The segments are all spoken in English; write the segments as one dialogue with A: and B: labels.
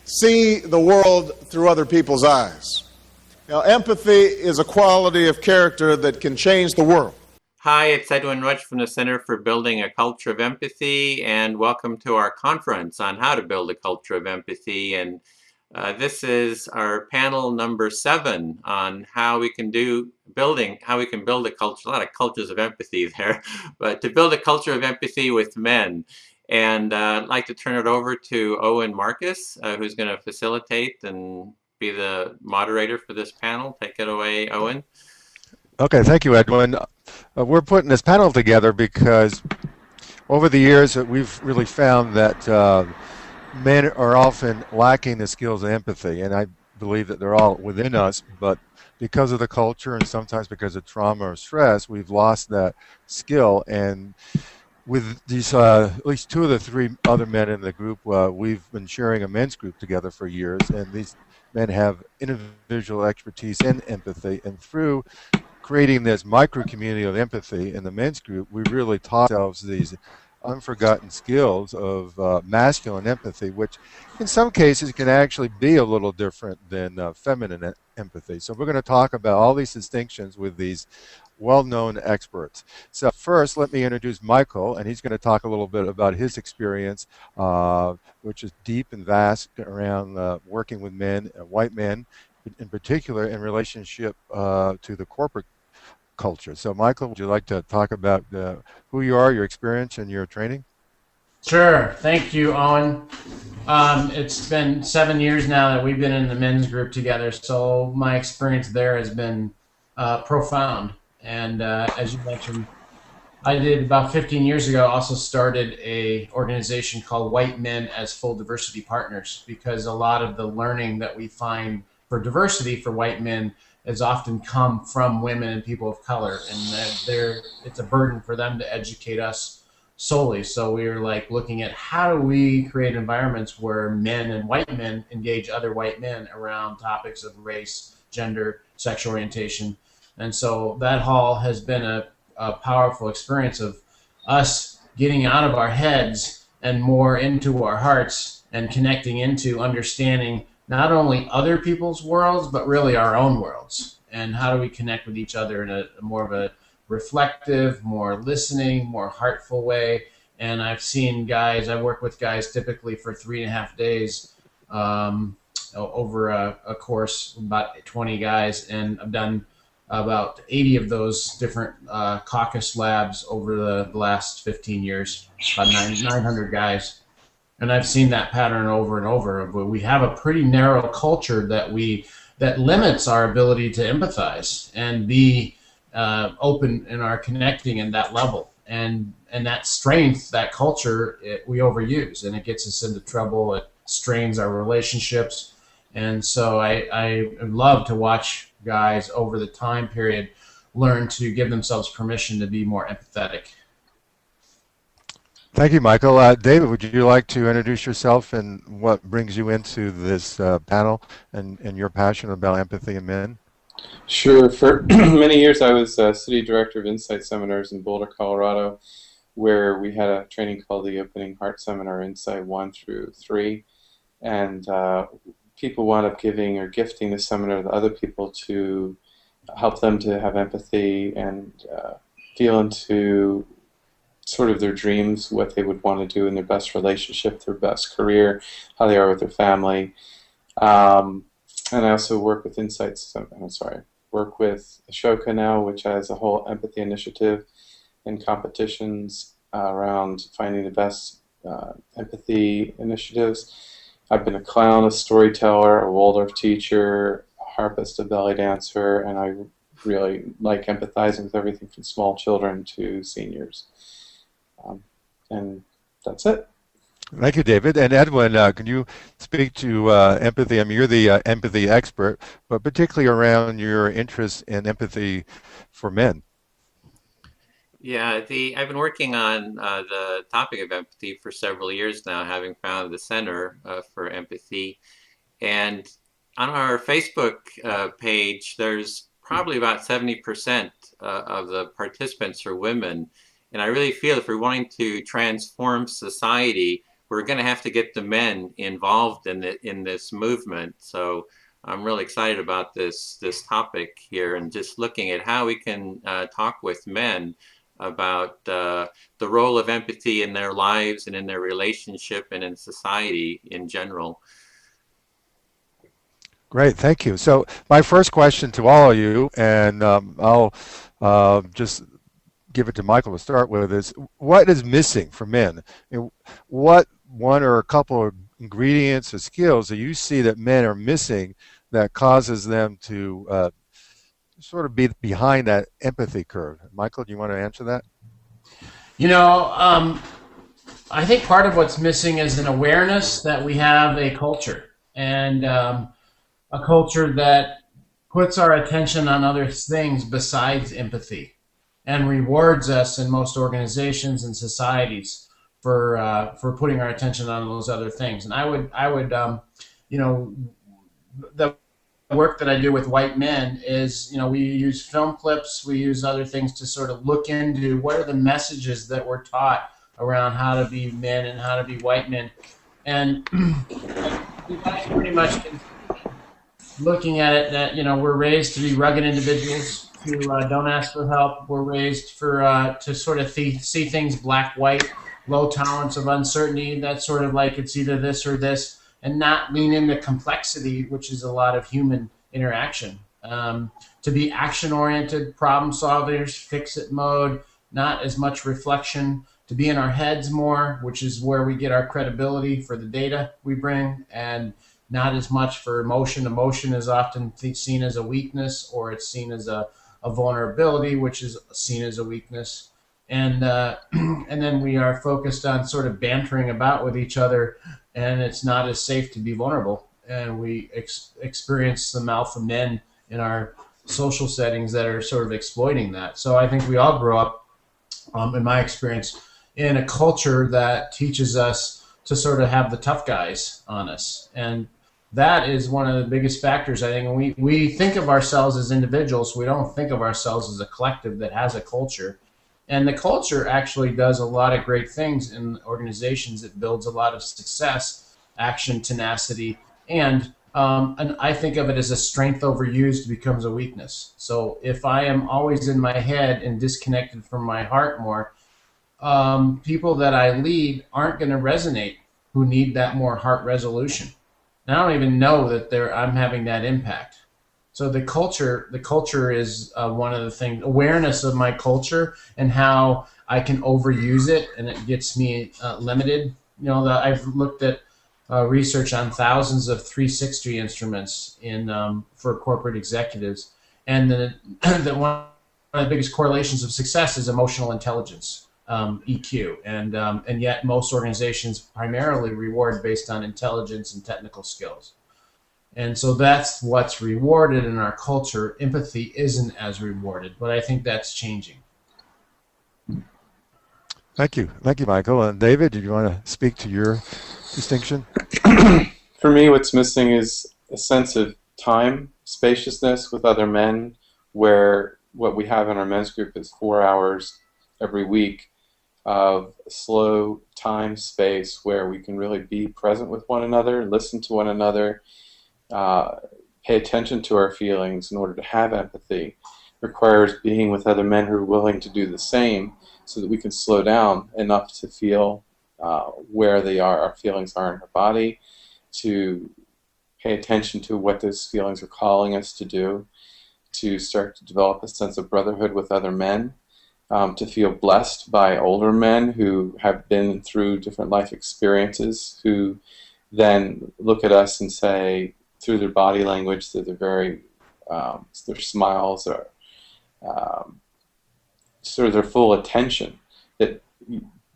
A: see the world through other people's eyes. Now, empathy is a quality of character that can change the world.
B: Hi, it's Edwin Rudge from the Center for Building a Culture of Empathy, and welcome to our conference on how to build a culture of empathy. And this is our panel number 7 on how we can build a culture. A lot of cultures of empathy there, but to build a culture of empathy with men. And I'd like to turn it over to Owen Marcus, who's going to facilitate and be the moderator for this panel. Take it away, Owen.
C: Okay, thank you, Edwin. We're putting this panel together because over the years we've really found that men are often lacking the skills of empathy, and I believe that they're all within us, but because of the culture and sometimes because of trauma or stress, we've lost that skill. And with these, at least 2 of the 3 other men in the group, we've been sharing a men's group together for years, and these men have individual expertise in empathy, and through creating this micro community of empathy in the men's group, we really taught ourselves these unforgotten skills of masculine empathy, which in some cases can actually be a little different than feminine empathy. So we're going to talk about all these distinctions with these well-known experts. So first, let me introduce Michael, and he's going to talk a little bit about his experience, which is deep and vast around working with men, white men in particular, in relationship to the corporate culture. So Michael, would you like to talk about who you are, your experience, and your training?
D: Sure. Thank you, Owen. It's been 7 years now that we've been in the men's group together, so my experience there has been profound. And as you mentioned, I did about 15 years ago also started a organization called White Men as Full Diversity Partners, because a lot of the learning that we find for diversity for white men has often come from women and people of color, and it's a burden for them to educate us solely. So we were like looking at how do we create environments where men and white men engage other white men around topics of race, gender, sexual orientation. And so that hall has been a powerful experience of us getting out of our heads and more into our hearts and connecting into understanding not only other people's worlds, but really our own worlds. And how do we connect with each other in a more of a reflective, more listening, more heartful way. And I've worked with guys typically for 3.5 days over a course, about 20 guys. And I've done about 80 of those different caucus labs over the last 15 years, about 900 guys. And I've seen that pattern over and over. But we have a pretty narrow culture that limits our ability to empathize and be open in our connecting in that level. And that strength, that culture, we overuse, and it gets us into trouble. It strains our relationships. And so I love to watch guys over the time period learn to give themselves permission to be more empathetic.
C: Thank you, Michael. David, would you like to introduce yourself and what brings you into this panel and your passion about empathy in men?
E: Sure. For many years, I was city director of Insight Seminars in Boulder, Colorado, where we had a training called the Opening Heart Seminar, Insight 1 through 3. And people wound up giving or gifting the seminar to other people to help them to have empathy and feel into sort of their dreams, what they would want to do in their best relationship, their best career, how they are with their family. And I also work with work with Ashoka now, which has a whole empathy initiative and competitions around finding the best empathy initiatives. I've been a clown, a storyteller, a Waldorf teacher, a harpist, a belly dancer, and I really like empathizing with everything from small children to seniors. And that's it.
C: Thank you, David. And Edwin, can you speak to empathy? I mean, you're the empathy expert, but particularly around your interest in empathy for men.
B: Yeah, I've been working on the topic of empathy for several years now, having founded the Center for Empathy. And on our Facebook page, there's probably about 70% of the participants are women. And I really feel if we're wanting to transform society, we're going to have to get the men involved in this movement. So I'm really excited about this topic here, and just looking at how we can talk with men about the role of empathy in their lives and in their relationship and in society in general.
C: Great, thank you. So my first question to all of you, and I'll just give it to Michael to start with, is what is missing for men? What one or a couple of ingredients or skills that you see that men are missing that causes them to sort of be behind that empathy curve? Michael, do you want to answer that?
D: You know, I think part of what's missing is an awareness that we have a culture, and a culture that puts our attention on other things besides empathy, and rewards us in most organizations and societies for putting our attention on those other things. And I would you know, the work that I do with white men is, you know, we use film clips, we use other things to sort of look into what are the messages that we're taught around how to be men and how to be white men. And we pretty much can, looking at it, that, you know, we're raised to be rugged individuals who don't ask for help. We're raised for to sort of see things black, white, low tolerance of uncertainty. That's sort of like it's either this or this, and not lean into complexity, which is a lot of human interaction. To be action-oriented, problem solvers, fix-it mode, not as much reflection. To be in our heads more, which is where we get our credibility for the data we bring, and not as much for emotion. Emotion is often seen as a weakness, or it's seen as a vulnerability, which is seen as a weakness. And and then we are focused on sort of bantering about with each other, and it's not as safe to be vulnerable. And we experience some alpha men in our social settings that are sort of exploiting that. So I think we all grow up, in my experience, in a culture that teaches us to sort of have the tough guys on us. And that is one of the biggest factors, I think. And we think of ourselves as individuals. We don't think of ourselves as a collective that has a culture. And the culture actually does a lot of great things in organizations. It builds a lot of success, action, tenacity, and I think of it as a strength overused becomes a weakness. So if I am always in my head and disconnected from my heart more, people that I lead aren't going to resonate who need that more heart resolution. And I don't even know that I'm having that impact. So the culture is one of the things, awareness of my culture and how I can overuse it, and it gets me limited. You know, I've looked at research on thousands of 360 instruments for corporate executives, and one of the biggest correlations of success is emotional intelligence, EQ, and yet most organizations primarily reward based on intelligence and technical skills. And so that's what's rewarded in our culture. Empathy isn't as rewarded, but I think that's changing.
C: Thank you, Michael. And David, did you want to speak to your distinction?
E: For me, what's missing is a sense of time, spaciousness with other men, where what we have in our men's group is 4 hours every week of slow time, space, where we can really be present with one another, listen to one another, pay attention to our feelings in order to have empathy. Requires being with other men who are willing to do the same, so that we can slow down enough to feel where they are, our feelings are in our body, to pay attention to what those feelings are calling us to do, to start to develop a sense of brotherhood with other men, to feel blessed by older men who have been through different life experiences, who then look at us and say, through their body language, through their smiles, or sort of their full attention, that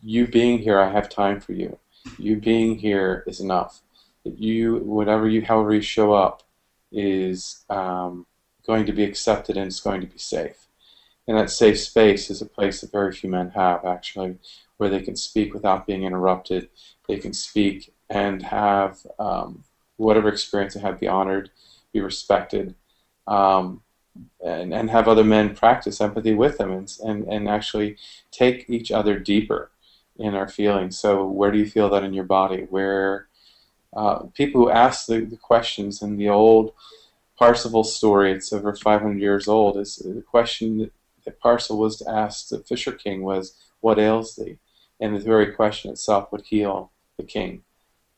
E: you being here, I have time for you. You being here is enough. That however you show up is going to be accepted, and it's going to be safe. And that safe space is a place that very few men have, actually, where they can speak without being interrupted. They can speak and have whatever experience they have be honored, be respected, and have other men practice empathy with them, and actually take each other deeper. in our feelings. So where do you feel that in your body? Where people who ask the questions in the old Parsifal story, it's over 500 years old, is the question that Parsifal was asked the Fisher King was, what ails thee? And the very question itself would heal the king.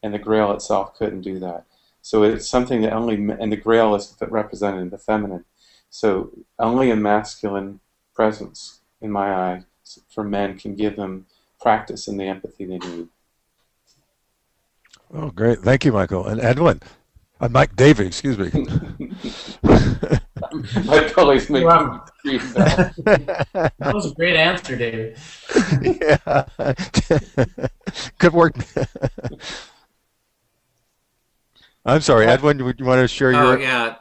E: And the Grail itself couldn't do that. So it's something that only, and the Grail is represented in the feminine. So only a masculine presence, in my eye, for men can give them practice in the empathy they need.
C: Oh, great. Thank you, Michael. And Edwin. Mike David, excuse me.
E: My colleagues make me freeze out.
D: That was a great answer, David.
C: Yeah. Good work. I'm sorry, Edwin, would you want to share your...
B: Oh, yeah.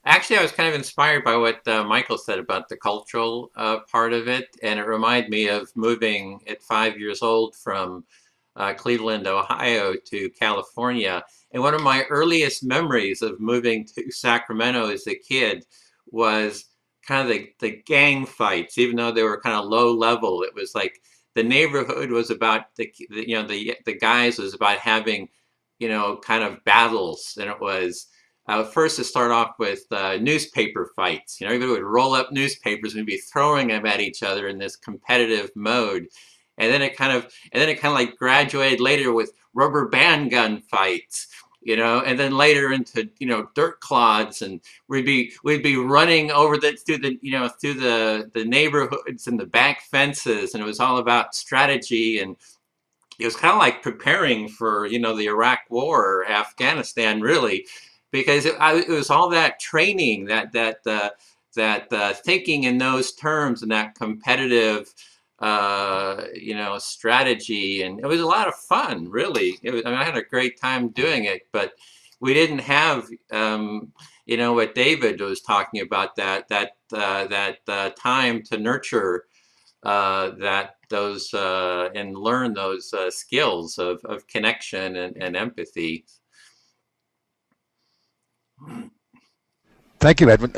B: Actually, I was kind of inspired by what Michael said about the cultural part of it, and it reminded me of moving at 5 years old from Cleveland, Ohio to California. And one of my earliest memories of moving to Sacramento as a kid was kind of the gang fights, even though they were kind of low level. It was like the neighborhood was about the guys was about having, kind of battles. And it was first to start off with newspaper fights. Everybody would roll up newspapers and be throwing them at each other in this competitive mode. And then it kind of like graduated later with rubber band gun fights, and then later into, dirt clods, and we'd be running over through the neighborhoods and the back fences, and it was all about strategy, and it was kind of like preparing for, the Iraq War or Afghanistan, really, because it was all that training, that thinking in those terms and that competitive strategy, and it was a lot of fun, really. I had a great time doing it, but we didn't have, what David was talking about, that time to nurture those and learn those skills of connection and empathy.
C: Thank you, Edwin.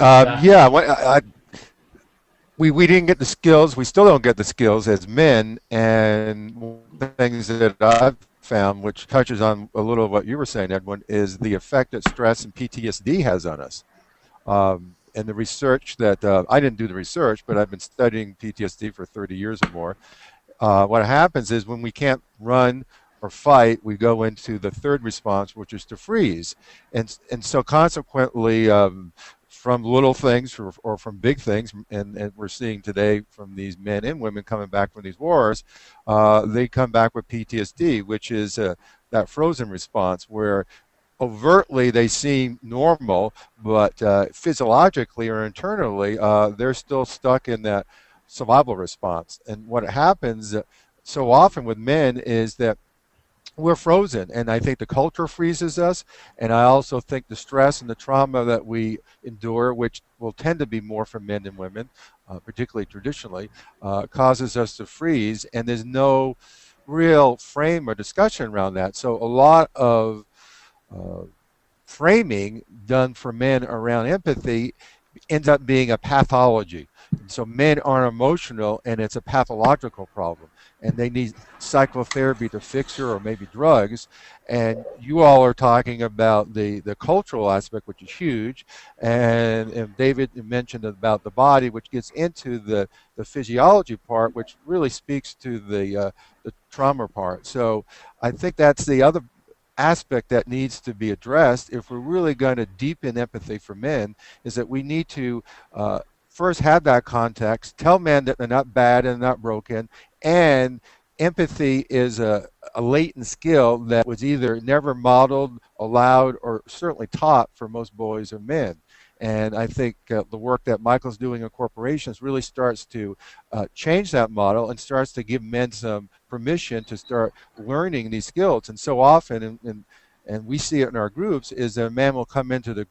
C: We didn't get the skills. We still don't get the skills as men. And one of the things that I've found, which touches on a little of what you were saying, Edwin, is the effect that stress and PTSD has on us. And the research that I didn't do the research, but I've been studying PTSD for 30 years or more. What happens is when we can't run or fight, we go into the third response, which is to freeze. And so consequently, from little things or from big things, and we're seeing today from these men and women coming back from these wars, they come back with PTSD, which is that frozen response where overtly they seem normal, but physiologically or internally, they're still stuck in that survival response. And what happens so often with men is that we're frozen, and I think the culture freezes us, and I also think the stress and the trauma that we endure, which will tend to be more for men than women, particularly traditionally, causes us to freeze, and there's no real frame or discussion around that. So a lot of framing done for men around empathy ends up being a pathology. So men aren't emotional, and it's a pathological problem, and they need psychotherapy to fix it, or maybe drugs. And you all are talking about the cultural aspect, which is huge, and David mentioned about the body, which gets into the physiology part, which really speaks to the trauma part. So I think that's the other aspect that needs to be addressed if we're really going to deepen empathy for men, is that we need to first have that context, tell men that they're not bad and not broken, and empathy is a latent skill that was either never modeled, allowed, or certainly taught for most boys or men. And I think the work that Michael's doing in corporations really starts to change that model and starts to give men some permission to start learning these skills. And so often, and we see it in our groups, is that a man will come into the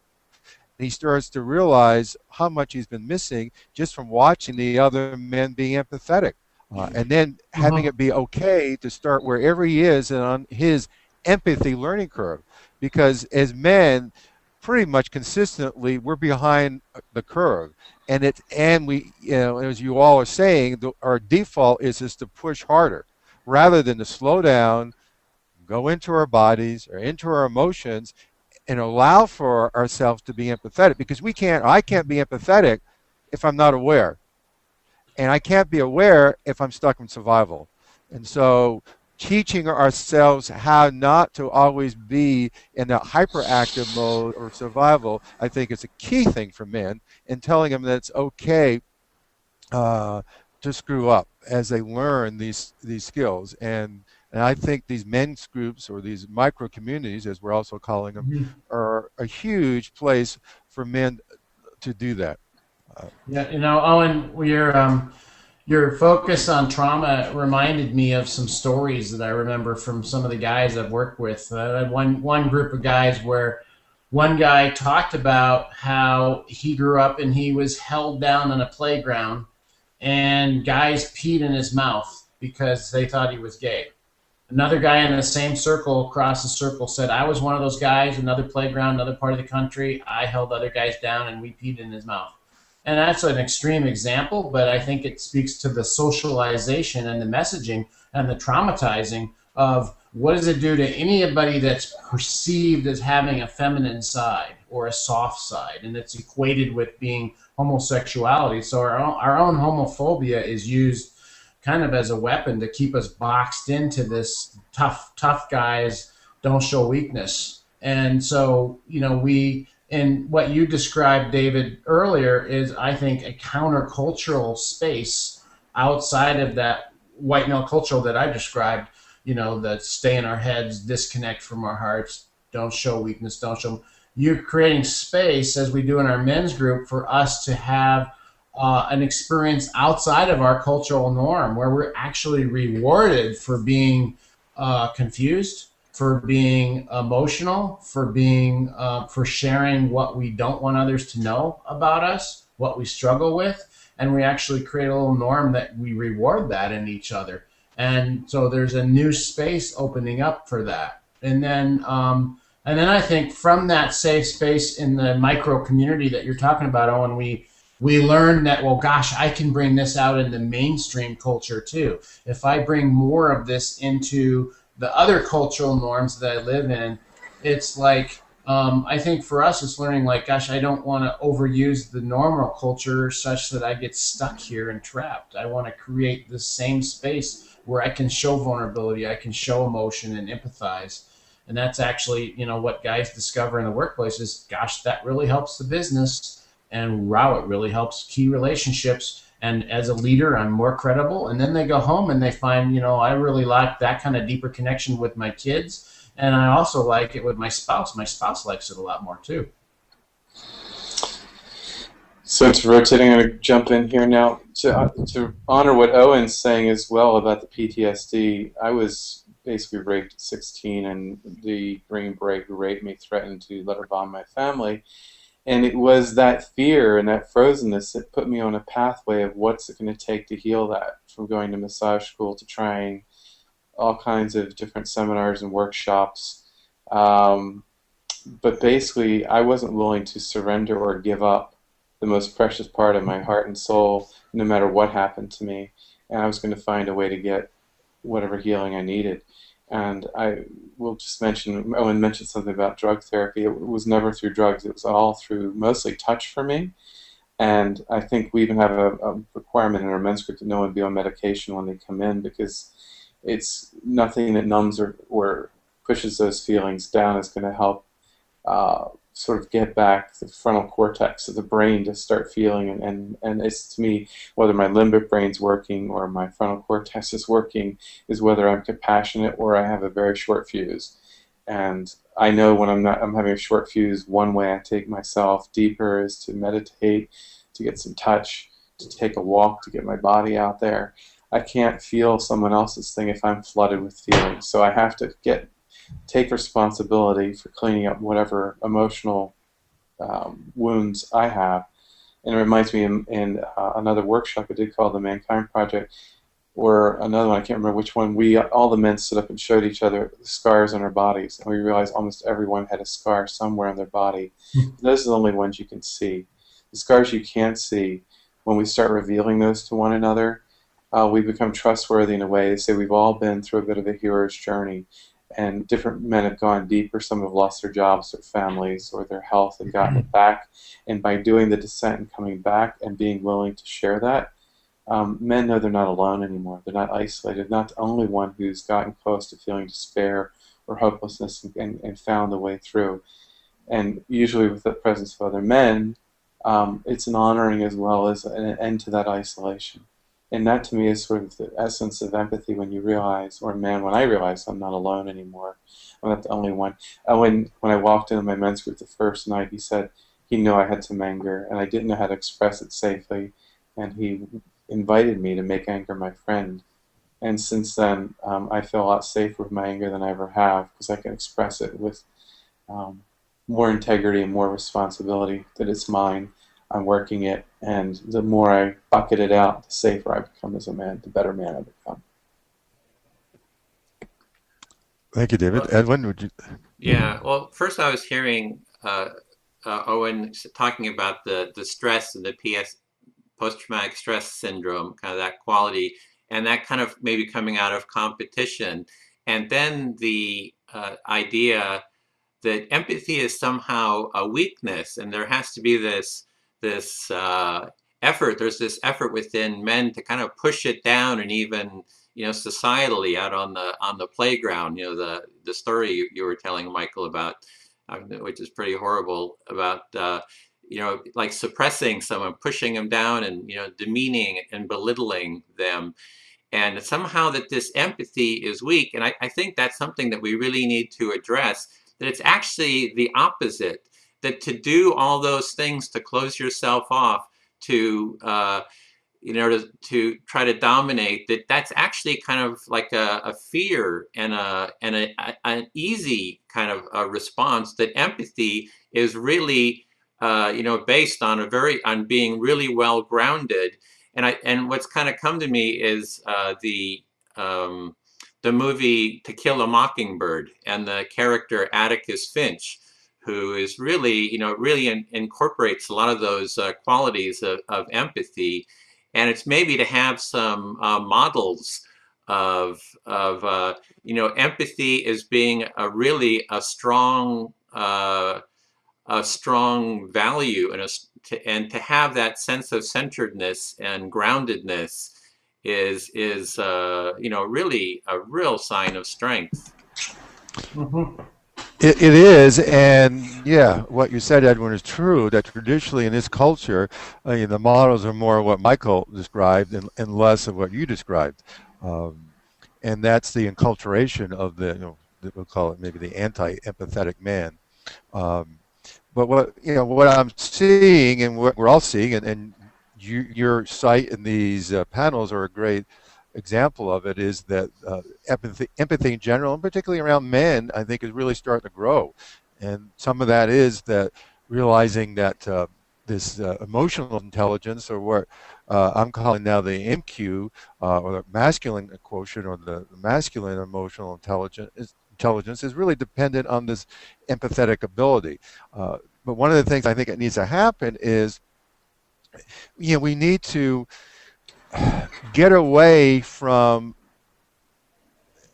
C: he starts to realize how much he's been missing just from watching the other men being empathetic. And then having it be okay to start wherever he is and on his empathy learning curve. Because as men, pretty much consistently, we're behind the curve. And we, as you all are saying, our default is just to push harder. rather than to slow down, go into our bodies or into our emotions and allow for ourselves to be empathetic, because I can't be empathetic if I'm not aware. And I can't be aware if I'm stuck in survival. And so teaching ourselves how not to always be in a hyperactive mode or survival, I think is a key thing for men, and telling them that it's okay to screw up as they learn these skills. And I think these men's groups, or these micro communities, as we're also calling them,
D: Mm-hmm.
C: are a huge place for men to do that.
D: Yeah, Owen, your focus on trauma reminded me of some stories that I remember from some of the guys I've worked with. I had one group of guys where one guy talked about how he grew up and he was held down on a playground, and guys peed in his mouth because they thought he was gay. Another guy in the same circle, across the circle, said, I was one of those guys, another playground, another part of the country. I held other guys down and we peed in his mouth. And that's an extreme example, but I think it speaks to the socialization and the messaging and the traumatizing of what does it do to anybody that's perceived as having a feminine side or a soft side, and it's equated with being homosexuality. So our own homophobia is used kind of as a weapon to keep us boxed into this tough guys don't show weakness. And so, and what you described, David, earlier is, I think, a countercultural space outside of that white male culture that I described, that stay in our heads, disconnect from our hearts, don't show weakness, don't show. You're creating space, as we do in our men's group, for us to have an experience outside of our cultural norm, where we're actually rewarded for being confused, for being emotional, for sharing what we don't want others to know about us, what we struggle with, and we actually create a little norm that we reward that in each other. And so there's a new space opening up for that. And then I think from that safe space in the micro community that you're talking about, Owen, we learn that, well, gosh, I can bring this out in the mainstream culture too. If I bring more of this into the other cultural norms that I live in, it's like, I think for us, it's learning like, gosh, I don't want to overuse the normal culture such that I get stuck here and trapped. I want to create the same space where I can show vulnerability, I can show emotion and empathize. And that's actually, what guys discover in the workplace is, gosh, that really helps the business, and wow, it really helps key relationships. And as a leader, I'm more credible. And then they go home and they find, I really like that kind of deeper connection with my kids. And I also like it with my spouse. My spouse likes it a lot more too.
E: So it's rotating. I'm going to jump in here now to honor what Owen's saying as well about the PTSD. I was basically raped at 16, and the Green Beret who raped me threatened to let her bomb my family. And it was that fear and that frozenness that put me on a pathway of what's it going to take to heal that, from going to massage school to trying all kinds of different seminars and workshops. But basically, I wasn't willing to surrender or give up the most precious part of my heart and soul, no matter what happened to me. And I was going to find a way to get whatever healing I needed. And I will just mention, Owen mentioned something about drug therapy. It was never through drugs. It was all through mostly touch for me. And I think we even have a requirement in our men's group that no one be on medication when they come in, because it's nothing that numbs or pushes those feelings down is going to help sort of get back the frontal cortex of the brain to start feeling. And it's, to me, whether my limbic brain's working or my frontal cortex is working is whether I'm compassionate or I have a very short fuse. And I know when I'm having a short fuse, one way I take myself deeper is to meditate, to get some touch, to take a walk, to get my body out there. I can't feel someone else's thing if I'm flooded with feelings. So I have to take responsibility for cleaning up whatever emotional wounds I have. And it reminds me in another workshop I did called the Mankind Project, or another one, I can't remember which one, all the men stood up and showed each other the scars on our bodies, and we realized almost everyone had a scar somewhere on their body. Those are the only ones you can see. The scars you can't see, when we start revealing those to one another, we become trustworthy in a way. They say we've all been through a bit of a hero's journey, and different men have gone deeper. Some have lost their jobs, their families, or their health and gotten it back. And by doing the descent and coming back and being willing to share that, men know they're not alone anymore. They're not isolated. Not the only one who's gotten close to feeling despair or hopelessness and found the way through. And usually with the presence of other men, it's an honoring as well as an end to that isolation. And that to me is sort of the essence of empathy, when you realize, or man, when I realize I'm not alone anymore. I'm not the only one. When I walked into my men's group the first night, he said he knew I had some anger and I didn't know how to express it safely. And he invited me to make anger my friend. And since then, I feel a lot safer with my anger than I ever have, because I can express it with more integrity and more responsibility that it's mine. I'm working it, and the more I bucket it out, the safer I become as a man, the better man I become.
C: Thank you, David. Edwin, would you?
B: Yeah, well, first I was hearing Owen talking about the stress and the post-traumatic stress syndrome, kind of that quality, and that kind of maybe coming out of competition. And then the idea that empathy is somehow a weakness, and there has to be this effort. There's this effort within men to kind of push it down, and even societally out on the playground. The story you were telling, Michael, about which is pretty horrible, about like suppressing someone, pushing them down, and demeaning and belittling them. And somehow that this empathy is weak. And I think that's something that we really need to address, that it's actually the opposite, that to do all those things, to close yourself off, to to try to dominate, that's actually kind of like a fear and an easy kind of a response. That empathy is really based on being really well grounded. And what's kind of come to me is the movie To Kill a Mockingbird, and the character Atticus Finch, who is really, really incorporates a lot of those qualities of empathy. And it's maybe to have some models of empathy as being a strong value, and to have that sense of centeredness and groundedness is really a real sign of strength.
D: Mm-hmm.
C: It is, and yeah, what you said, Edwin, is true, that traditionally in this culture, the models are more what Michael described and less of what you described. And that's the enculturation of we'll call it maybe the anti-empathetic man. But what I'm seeing, and what we're all seeing, and your site and these panels are a great example of it, is that empathy in general, and particularly around men, I think is really starting to grow. And some of that is that realizing that this emotional intelligence, or what I'm calling now the MQ, or the masculine quotient, or the masculine emotional intelligence is really dependent on this empathetic ability. But one of the things I think it needs to happen is, we need to get away from,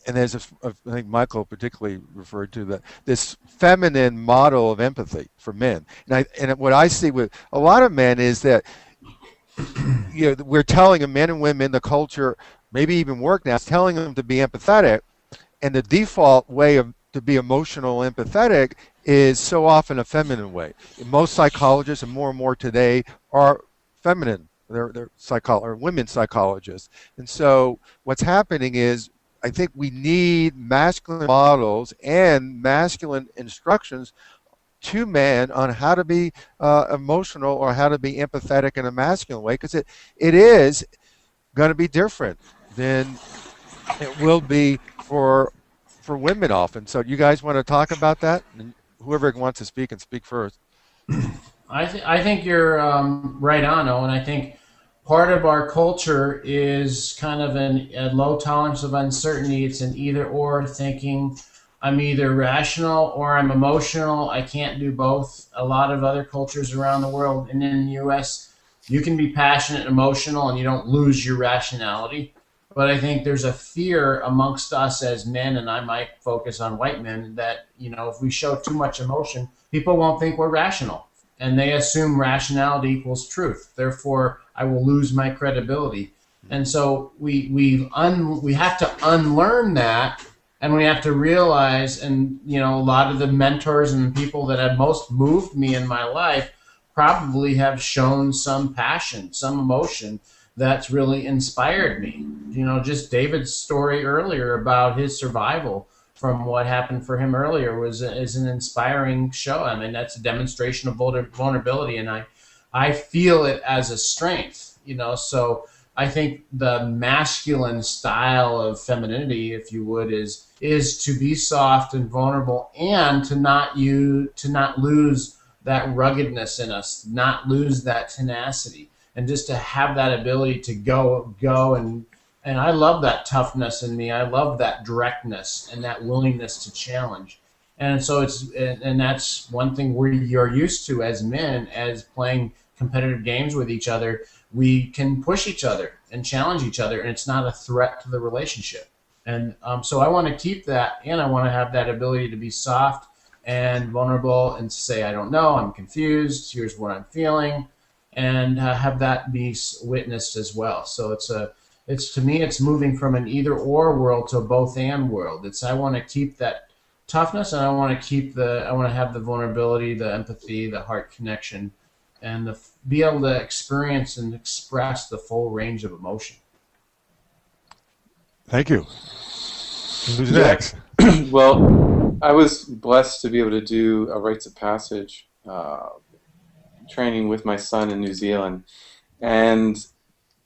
C: and I think Michael particularly referred to this feminine model of empathy for men. And what I see with a lot of men is that we're telling them, men and women, the culture, maybe even work now, is telling them to be empathetic, and the default way to be emotional empathetic is so often a feminine way. Most psychologists, and more today, are feminine. They're women psychologists. And so what's happening is, I think we need masculine models and masculine instructions to men on how to be emotional, or how to be empathetic in a masculine way, because it is going to be different than it will be for women often. So you guys want to talk about that? And whoever wants to speak, and speak first.
D: I think you're right on, Owen. I think part of our culture is kind of a low tolerance of uncertainty. It's an either or thinking. I'm either rational or I'm emotional. I can't do both. A lot of other cultures around the world, and in the U.S., You can be passionate and emotional and you don't lose your rationality. But I think there's a fear amongst us as men, and I might focus on white men, that, if we show too much emotion, people won't think we're rational. And they assume rationality equals truth. Therefore, I will lose my credibility. And so we have to unlearn that, and we have to realize, and a lot of the mentors and people that have most moved me in my life probably have shown some passion, some emotion that's really inspired me. Just David's story earlier about his survival from what happened for him earlier is an inspiring show. I mean, that's a demonstration of vulnerability, and I feel it as a strength. So I think the masculine style of femininity, if you would, is to be soft and vulnerable, and to not lose that ruggedness in us, not lose that tenacity, and just to have that ability to go and I love that toughness in me. I love that directness and that willingness to challenge. And so that's one thing you're used to as men, as playing competitive games with each other. We can push each other and challenge each other, and it's not a threat to the relationship. And so I want to keep that, and I want to have that ability to be soft and vulnerable and say, I don't know, I'm confused, here's what I'm feeling, and have that be witnessed as well. So to me, it's moving from an either or world to a both and world. I want to keep that toughness, and I want to have the vulnerability, the empathy, the heart connection, and be able to experience and express the full range of emotion.
C: Thank you. Who's next?
E: Well, I was blessed to be able to do a rites of passage training with my son in New Zealand, and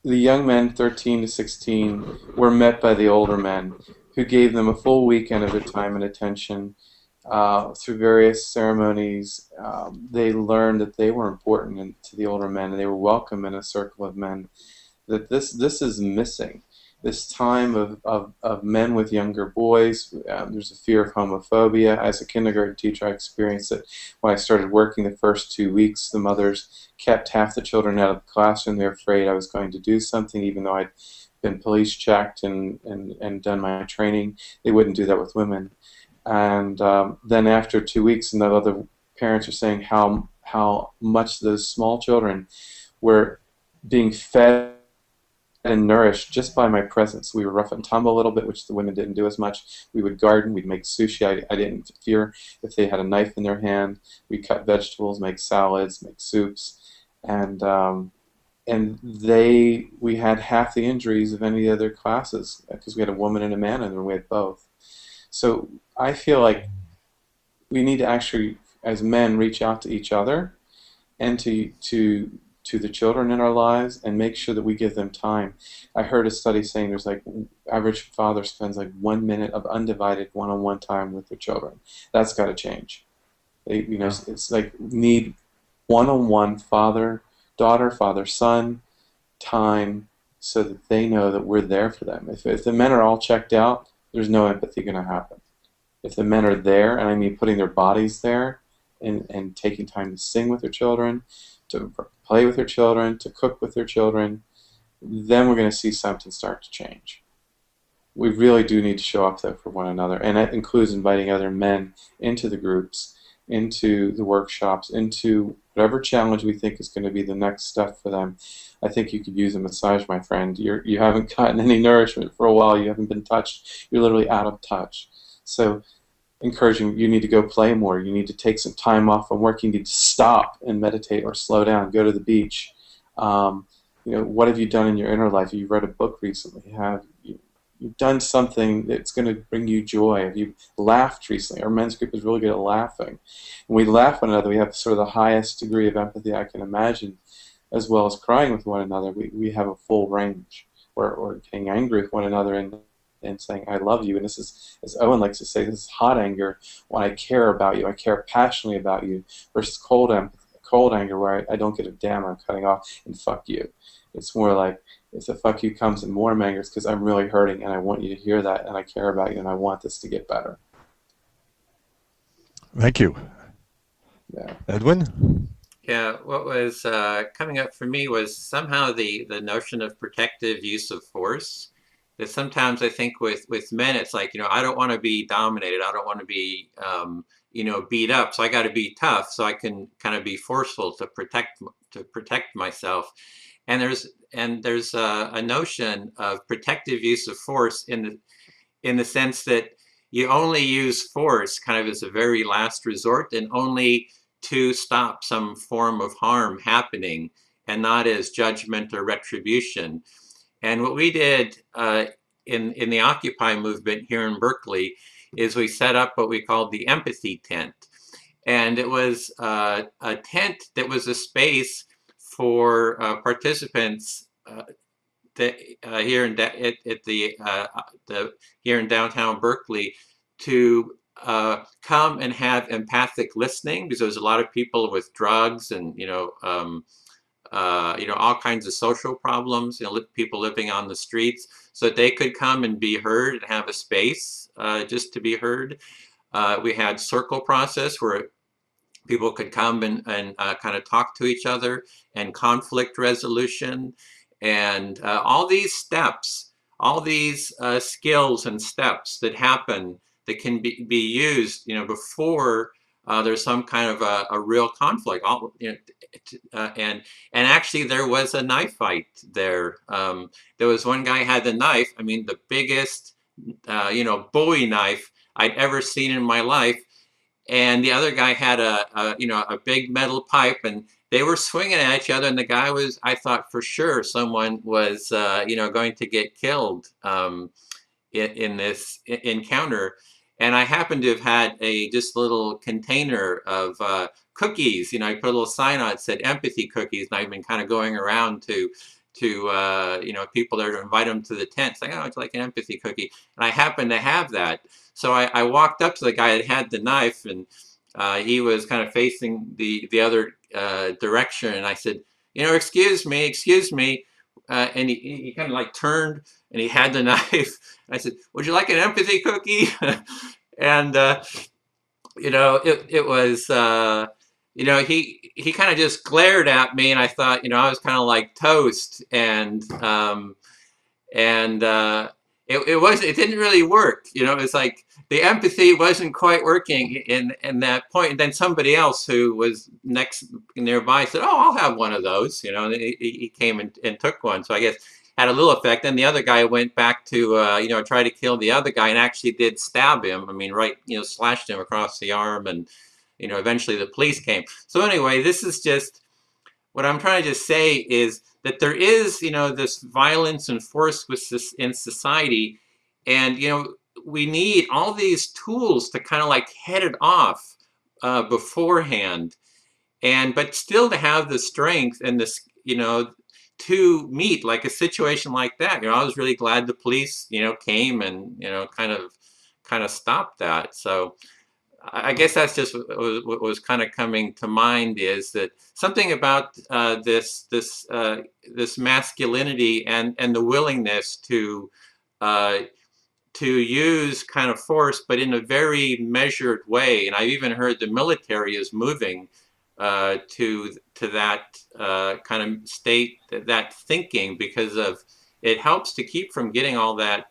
E: the young men, 13 to 16, were met by the older men, who gave them a full weekend of their time and attention. Through various ceremonies, they learned that they were important to the older men, and they were welcome in a circle of men. That this is missing. This time of men with younger boys. There's a fear of homophobia. As a kindergarten teacher, I experienced it when I started working the first 2 weeks. The mothers kept half the children out of the classroom. They were afraid I was going to do something, even though I'd been police checked and done my training. They wouldn't do that with women. And then after 2 weeks, and the other parents are saying how much those small children were being fed and nourished just by my presence. We were rough and tumble a little bit, which the women didn't do as much. We would garden, we'd make sushi. I didn't fear if they had a knife in their hand. We'd cut vegetables, make salads, make soups, and we had half the injuries of any other classes because we had a woman and a man, and we had both. So I feel like we need to actually, as men, reach out to each other and to the children in our lives, and make sure that we give them time. I heard a study saying there's average father spends 1 minute of undivided one-on-one time with their children. That's got to change. It's need one-on-one father-daughter, father-son time, so that they know that we're there for them. If the men are all checked out, there's no empathy going to happen. If the men are there, and I mean putting their bodies there, and taking time to sing with their children, to play with their children, to cook with their children, then we're going to see something start to change. We really do need to show up there for one another, and that includes inviting other men into the groups, into the workshops, into whatever challenge we think is going to be the next step for them. I think you could use a massage, my friend. You haven't gotten any nourishment for a while. You haven't been touched. You're literally out of touch. So encouraging, you need to go play more. You need to take some time off from work. You need to stop and meditate or slow down. Go to the beach. What have you done in your inner life? You've read a book recently. You've done something that's going to bring you joy. Have you laughed recently? Our men's group is really good at laughing. When we laugh one another, we have sort of the highest degree of empathy I can imagine, as well as crying with one another. We have a full range. Or getting angry with one another and saying, I love you. And this is, as Owen likes to say, this is hot anger when I care about you. I care passionately about you, versus cold anger where I don't give a damn, I'm cutting off, and fuck you. It's more like, if the fuck you comes in more anger, it's because I'm really hurting and I want you to hear that, and I care about you and I want this to get better.
C: Thank you.
E: Yeah.
C: Edwin?
B: Yeah, what was coming up for me was somehow the notion of protective use of force. That sometimes I think with men, it's like, I don't want to be dominated. I don't want to be, beat up. So I got to be tough so I can kind of be forceful to protect myself. And there's a notion of protective use of force in the sense that you only use force kind of as a very last resort and only to stop some form of harm happening and not as judgment or retribution. And what we did in the Occupy movement here in Berkeley is we set up what we called the empathy tent. And it was a tent that was a space for participants that, here in here in downtown Berkeley to come and have empathic listening, because there's a lot of people with drugs and all kinds of social problems, people living on the streets, so that they could come and be heard and have a space just to be heard. We had circle process where people could come and kind of talk to each other, and conflict resolution, and all these steps, all these skills and steps that happen that can be used, before there's some kind of a real conflict. And actually there was a knife fight there. There was one guy had the knife. I mean, the biggest, Bowie knife I'd ever seen in my life. And the other guy had a big metal pipe, and they were swinging at each other. And the guy was, I thought for sure someone was, going to get killed in this encounter. And I happened to have had just a little container of cookies. I put a little sign on it that said empathy cookies, and I've been kind of going around to people there to invite them to the tent, saying, "Oh, it's like an empathy cookie." And I happened to have that. So I walked up to the guy that had the knife, and he was kind of facing the other direction. And I said, excuse me. And he kind of like turned, and he had the knife. I said, "Would you like an empathy cookie?" And it was he kind of just glared at me, and I thought, I was kind of like toast. And it didn't really work. It was like the empathy wasn't quite working in that point. And then somebody else who was nearby said, "Oh, I'll have one of those." And he came and took one. So I guess had a little effect. Then the other guy went back to try to kill the other guy, and actually did stab him. I mean, right, slashed him across the arm, and eventually the police came. So anyway, this is just what I'm trying to just say is that there is, this violence and force in society, and we need all these tools to kind of like head it off beforehand, but still to have the strength and this, to meet like a situation like that. I was really glad the police, came and kind of stopped that. So I guess that's just what was kind of coming to mind, is that something about this masculinity and the willingness to use kind of force, but in a very measured way. And I've even heard the military is moving to that kind of state, that thinking, because of it helps to keep from getting all that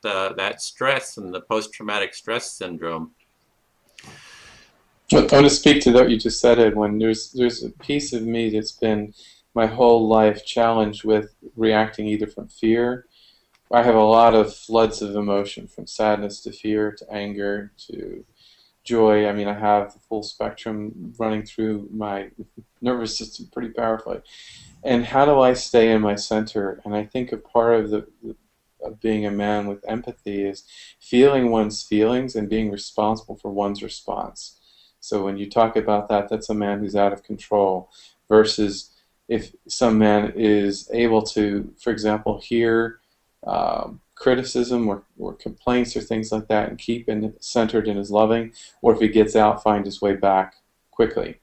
B: stress and the post-traumatic stress syndrome.
E: I want to speak to what you just said, Edwin. There's a piece of me that's been my whole life challenged with reacting either from fear. I have a lot of floods of emotion, from sadness to fear to anger to joy. I mean, I have the full spectrum running through my nervous system pretty powerfully. And how do I stay in my center? And I think a part of of being a man with empathy is feeling one's feelings and being responsible for one's response. So when you talk about that, that's a man who's out of control, versus if some man is able to, for example, hear criticism or complaints or things like that and keep centered in his loving, or if he gets out, find his way back quickly.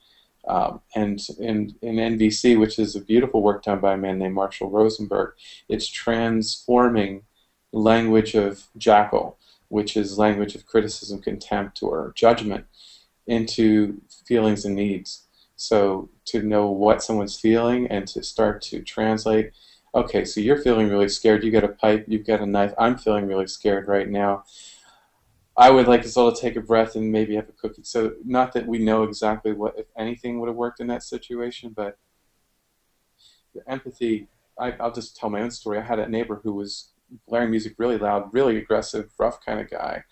E: And in NVC, which is a beautiful work done by a man named Marshall Rosenberg, it's transforming language of jackal, which is language of criticism, contempt, or judgment, into feelings and needs. So to know what someone's feeling and to start to translate, okay, so you're feeling really scared, you got a pipe, you've got a knife, I'm feeling really scared right now. I would like us all to take a breath and maybe have a cookie. So not that we know exactly what, if anything, would have worked in that situation, but the empathy, I'll just tell my own story. I had a neighbor who was blaring music really loud, really aggressive, rough kind of guy.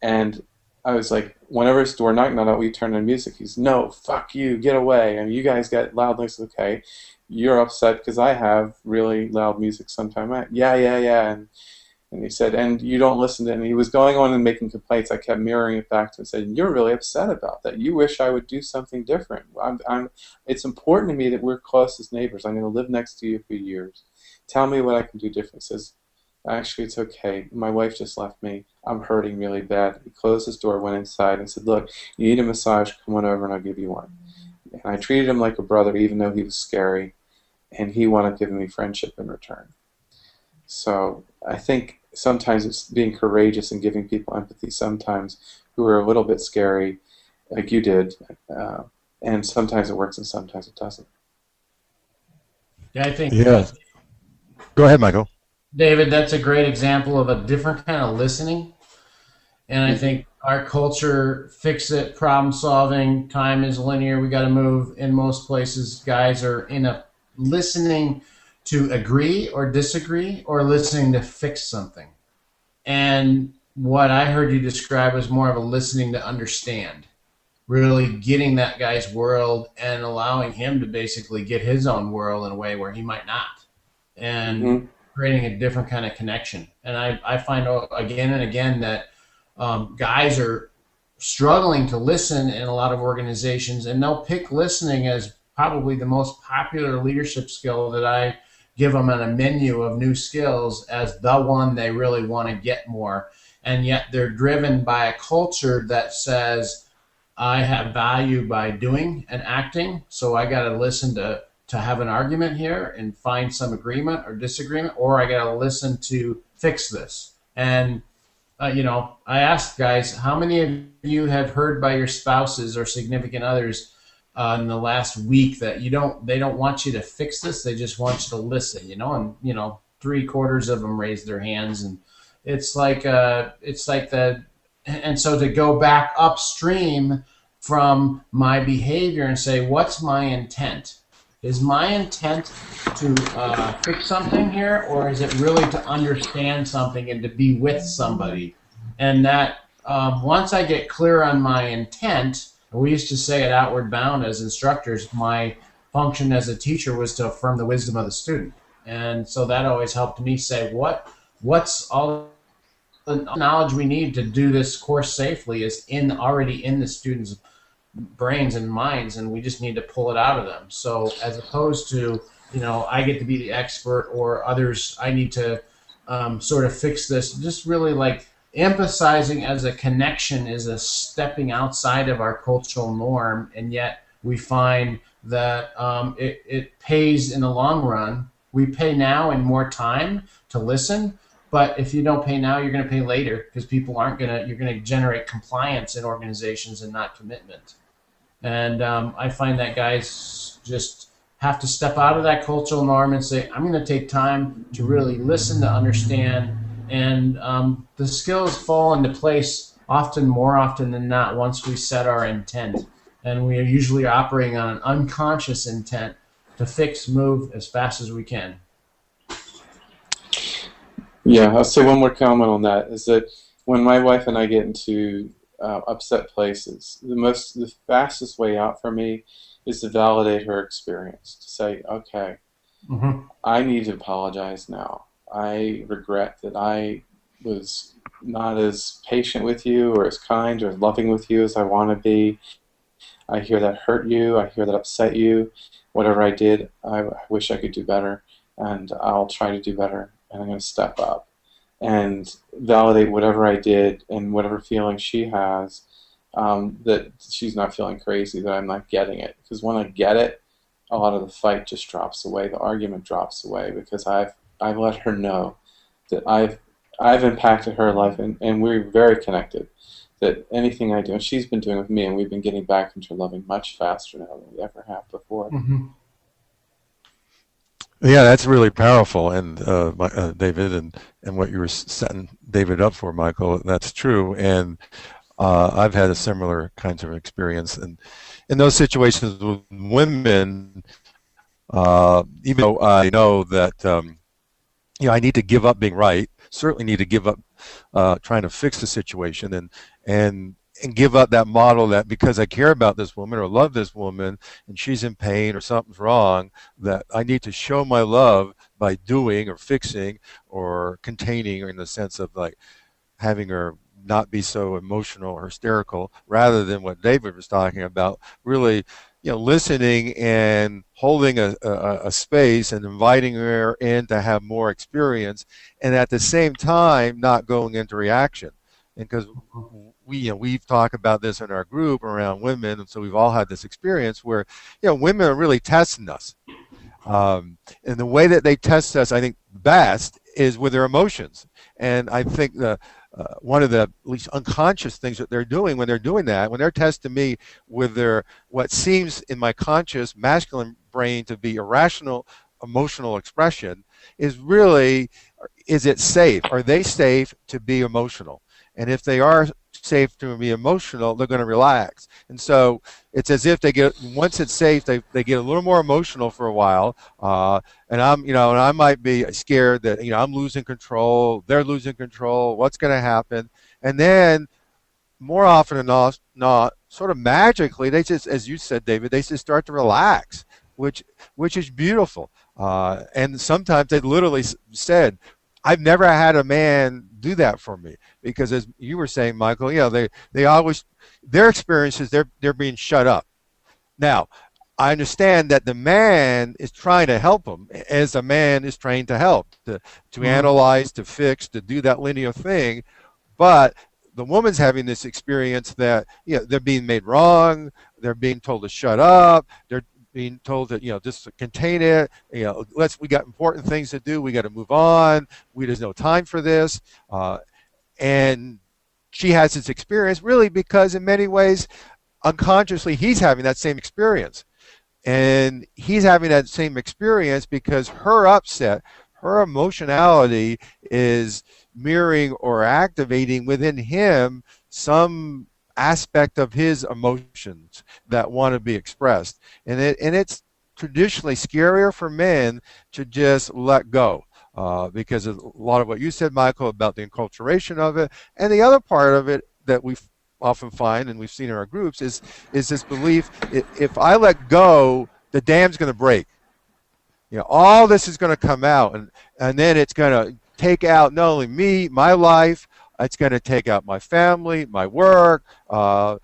E: And I was like, whenever his door knocked, not we turn on music. He's, no, fuck you, get away. I mean, you guys got loud noise. Okay, you're upset because I have really loud music sometimes. Yeah. And he said, and you don't listen to it. And he was going on and making complaints. I kept mirroring it back to him and said, you're really upset about that. You wish I would do something different. It's important to me that we're close as neighbors. I'm going to live next to you for years. Tell me what I can do different. He says, actually, it's okay. My wife just left me. I'm hurting really bad. He closed his door, went inside, and said, look, you need a massage. Come on over and I'll give you one. And I treated him like a brother, even though he was scary. And he wanted to give me friendship in return. So I think sometimes it's being courageous and giving people empathy sometimes who are a little bit scary, like you did. And sometimes it works and sometimes it doesn't.
D: Yeah, I think.
C: Yeah. Go ahead, Michael.
D: David, that's a great example of a different kind of listening. And I think our culture, fix it, problem solving, time is linear, we got to move. In most places, guys are in a listening to agree or disagree or listening to fix something. And what I heard you describe was more of a listening to understand, really getting that guy's world and allowing him to basically get his own world in a way where he might not. And creating a different kind of connection. And I find again and again that guys are struggling to listen in a lot of organizations, and they'll pick listening as probably the most popular leadership skill that I give them on a menu of new skills as the one they really want to get more. And yet they're driven by a culture that says, I have value by doing and acting, so I got to listen to have an argument here and find some agreement or disagreement, or I got to listen to fix this. And, I asked guys, how many of you have heard by your spouses or significant others in the last week that they don't want you to fix this, they just want you to listen, and 3/4 of them raised their hands. And and so to go back upstream from my behavior and say, what's my intent? Is my intent to fix something here, or is it really to understand something and to be with somebody? And that once I get clear on my intent, we used to say at Outward Bound as instructors, my function as a teacher was to affirm the wisdom of the student. And so that always helped me say, what's all the knowledge we need to do this course safely is already in the student's brains and minds, and we just need to pull it out of them. So as opposed to, I get to be the expert, or others, I need to sort of fix this, just really like emphasizing as a connection is a stepping outside of our cultural norm, and yet we find that it pays in the long run. We pay now in more time to listen, but if you don't pay now, you're going to pay later, because people you're going to generate compliance in organizations and not commitment. And I find that guys just have to step out of that cultural norm and say, I'm going to take time to really listen to understand. And the skills fall into place more often than not once we set our intent. And we are usually operating on an unconscious intent to fix, move as fast as we can.
E: Yeah, I'll say one more comment on that, is that when my wife and I get into upset places, the fastest way out for me is to validate her experience, to say, okay, I need to apologize now. I regret that I was not as patient with you or as kind or as loving with you as I want to be. I hear that hurt you. I hear that upset you. Whatever I did, I wish I could do better, and I'll try to do better, and I'm going to step up and validate whatever I did and whatever feeling she has, that she's not feeling crazy, that I'm not getting it. Because when I get it, a lot of the fight just drops away, the argument drops away, because I've let her know that I've impacted her life, and we're very connected. that anything I do, and she's been doing with me, and we've been getting back into loving much faster now than we ever have before.
D: Mm-hmm.
C: Yeah, that's really powerful, and David, and what you were setting David up for, Michael, that's true. And I've had a similar kinds of experience, and in those situations with women, even though I know that I need to give up being right, certainly need to give up trying to fix the situation, and give up that model that because I care about this woman or love this woman and she's in pain or something's wrong, that I need to show my love by doing or fixing or containing, or in the sense of like having her not be so emotional or hysterical, rather than what David was talking about, really, listening and holding a space and inviting her in to have more experience, and at the same time not going into reaction. And because we've talked about this in our group around women, and so we've all had this experience where women are really testing us, and the way that they test us, I think, best is with their emotions. And I think one of the at least unconscious things that they're doing when they're doing that, when they're testing me with their what seems in my conscious masculine brain to be irrational emotional expression, is really, is it safe? Are they safe to be emotional? And if they are safe to be emotional, they're going to relax. And so it's as if they get, once it's safe, they get a little more emotional for a while. And and I might be scared that, I'm losing control, they're losing control, what's going to happen? And then more often than not, sort of magically, they just, as you said, David, they just start to relax, which is beautiful. And sometimes they literally said, I've never had a man do that for me, because as you were saying, Michael, they always, their experiences, they're being shut up. Now, I understand that the man is trying to help them, as a man is trained to help, to analyze, to fix, to do that linear thing, but the woman's having this experience that they're being made wrong, they're being told to shut up, they're being told that just contain it, we got important things to do, we got to move on, there's no time for this, and she has this experience really because in many ways unconsciously he's having that same experience, and he's having that same experience because her upset, her emotionality is mirroring or activating within him some aspect of his emotions that want to be expressed, and it's traditionally scarier for men to just let go, because of a lot of what you said, Michael, about the enculturation of it, and the other part of it that we often find and we've seen in our groups is this belief: if I let go, the dam's going to break. All this is going to come out, and then it's going to take out not only me, my life. It's going to take out my family, my work. I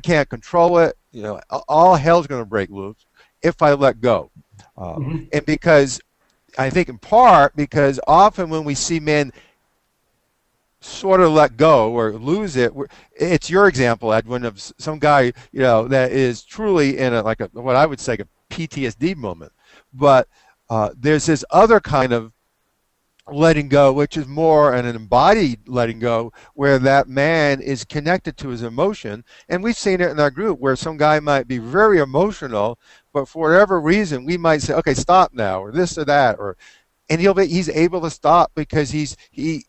C: can't control it. All hell's going to break loose if I let go. And because I think in part because often when we see men sort of let go or lose it, it's your example, Edwin, of some guy that is truly in what I would say a PTSD moment. But there's this other kind of letting go, which is more an embodied letting go, where that man is connected to his emotion. And we've seen it in our group where some guy might be very emotional, but for whatever reason we might say, okay, stop now, or this or that, and he's able to stop because he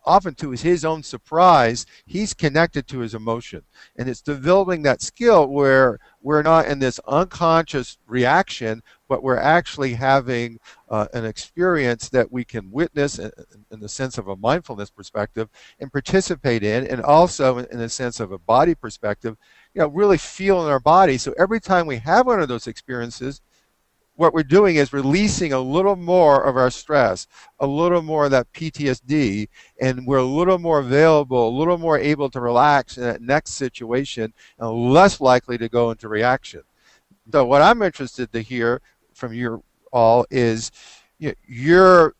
C: often, to his own surprise, he's connected to his emotion. And it's developing that skill where we're not in this unconscious reaction, but we're actually having an experience that we can witness in the sense of a mindfulness perspective and participate in, and also in the sense of a body perspective, really feel in our body. So every time we have one of those experiences, what we're doing is releasing a little more of our stress, a little more of that PTSD, and we're a little more available, a little more able to relax in that next situation, and less likely to go into reaction. So what I'm interested to hear from you all is your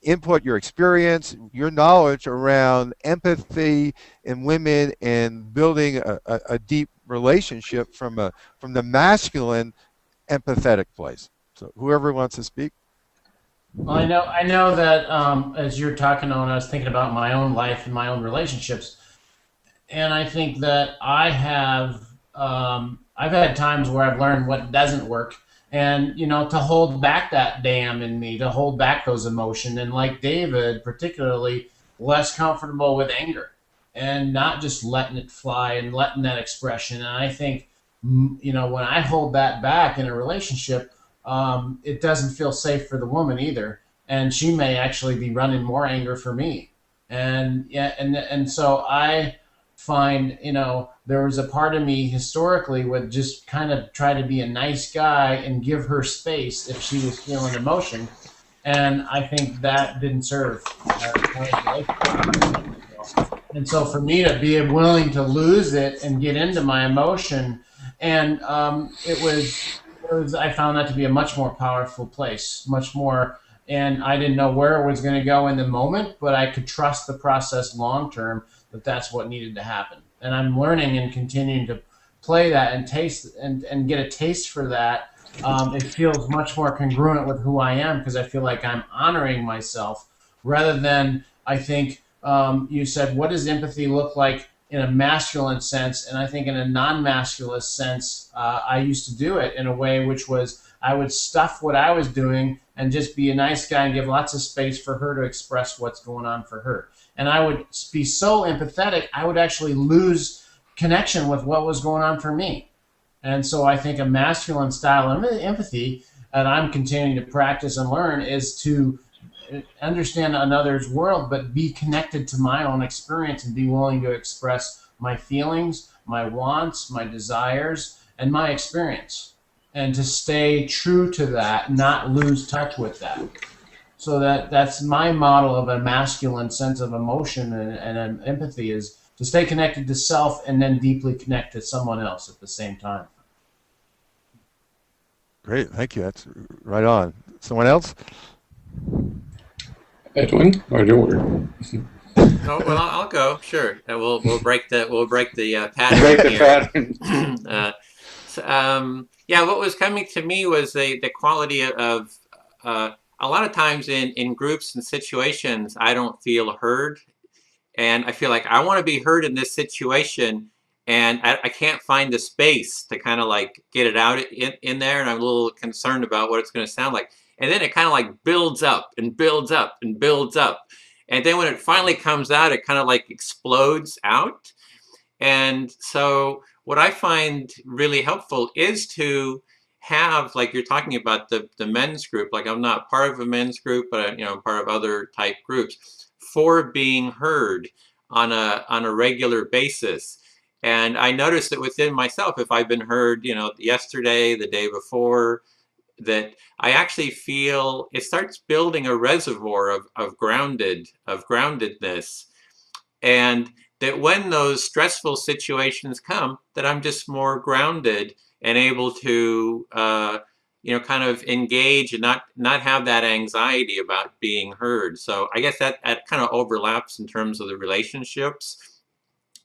C: input, your experience, your knowledge around empathy in women and building a deep relationship from the masculine empathetic place. So whoever wants to speak.
D: Well, I know that as you're talking on, I was thinking about my own life and my own relationships. and I think that I've had times where I've learned what doesn't work, and to hold back that dam in me, to hold back those emotions, and like David, particularly less comfortable with anger, and not just letting it fly and letting that expression. And I think when I hold that back in a relationship, it doesn't feel safe for the woman either, and she may actually be running more anger for me. And yeah, and so I find, there was a part of me historically would just kind of try to be a nice guy and give her space if she was feeling emotion. And I think that didn't serve our relationship. And so for me to be willing to lose it and get into my emotion, and I found that to be a much more powerful place, much more. And I didn't know where it was going to go in the moment, but I could trust the process long term, that that's what needed to happen. And I'm learning and continuing to play that and taste and get a taste for that. It feels much more congruent with who I am, because I feel like I'm honoring myself rather than, I think, you said, what does empathy look like in a masculine sense? And I think in a non-masculine sense, I used to do it in a way which was, I would stuff what I was doing and just be a nice guy and give lots of space for her to express what's going on for her. And I would be so empathetic, I would actually lose connection with what was going on for me. And so I think a masculine style of empathy that I'm continuing to practice and learn is to understand another's world, but be connected to my own experience and be willing to express my feelings, my wants, my desires, and my experience. And to stay true to that, not lose touch with that. So that's my model of a masculine sense of emotion and empathy, is to stay connected to self and then deeply connect to someone else at the same time.
C: Great, thank you. That's right on. Someone else?
E: Edwin, or you?
B: Oh, well, I'll go. Sure, we'll break the pattern.
E: Break the
B: pattern. Yeah, what was coming to me was the quality of a lot of times in groups and situations, I don't feel heard, and I feel like I want to be heard in this situation, and I can't find the space to kind of like get it out in there, and I'm a little concerned about what it's going to sound like. And then it kind of like builds up and builds up and builds up. And then when it finally comes out, it kind of like explodes out. And so what I find really helpful is to have, like you're talking about the men's group, like I'm not part of a men's group, but I'm part of other type groups, for being heard on a regular basis. And I noticed that within myself, if I've been heard, yesterday, the day before, that I actually feel it starts building a reservoir of groundedness, and that when those stressful situations come, that I'm just more grounded and able to kind of engage and not have that anxiety about being heard. So I guess that kind of overlaps in terms of the relationships,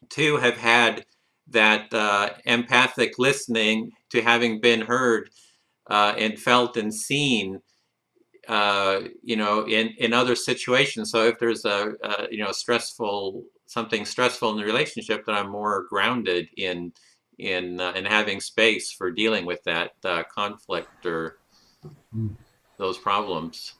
B: to have had that empathic listening, to having been heard and felt and seen, in other situations. So if there's something stressful in the relationship, then I'm more grounded in having space for dealing with that conflict or those problems.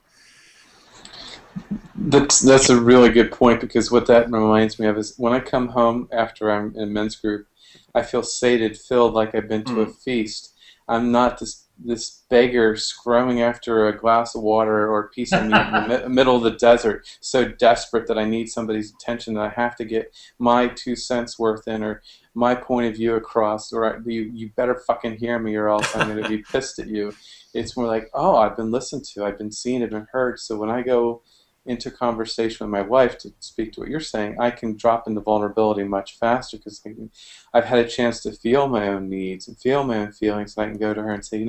E: That's a really good point, because what that reminds me of is when I come home after I'm in a men's group, I feel sated, filled, like I've been to a feast. I'm not this beggar scrumming after a glass of water or a piece of meat in the middle of the desert, so desperate that I need somebody's attention, that I have to get my 2 cents worth in, or my point of view across, or you better fucking hear me or else I'm going to be pissed at you. It's more like, oh, I've been listened to, I've been seen, I've been heard. So when I go into conversation with my wife to speak to what you're saying, I can drop into vulnerability much faster, because I've had a chance to feel my own needs and feel my own feelings, and I can go to her and say,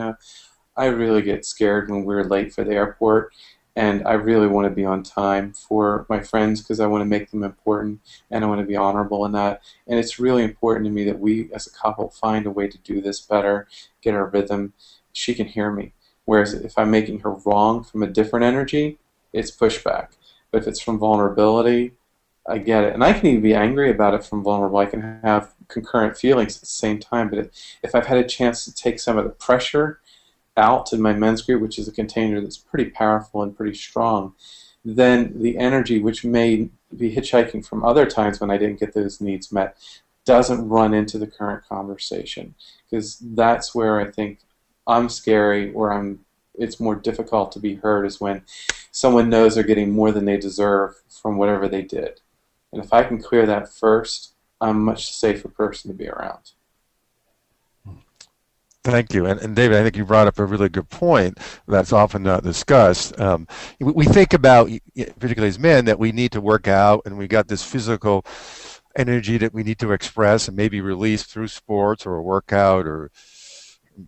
E: I really get scared when we're late for the airport, and I really want to be on time for my friends because I want to make them important, and I want to be honorable in that. And it's really important to me that we as a couple find a way to do this better, get our rhythm. She can hear me. Whereas if I'm making her wrong from a different energy, it's pushback. But if it's from vulnerability, I get it. And I can even be angry about it from vulnerable. I can have concurrent feelings at the same time. But if I've had a chance to take some of the pressure out in my men's group, which is a container that's pretty powerful and pretty strong, then the energy, which may be hitchhiking from other times when I didn't get those needs met, doesn't run into the current conversation. Because that's where I think I'm scary, or it's more difficult to be heard, is when someone knows they're getting more than they deserve from whatever they did. And if I can clear that first, I'm a much safer person to be around.
C: Thank you. And David, I think you brought up a really good point that's often not discussed. We think about, particularly as men, that we need to work out, and we got this physical energy that we need to express and maybe release through sports or a workout or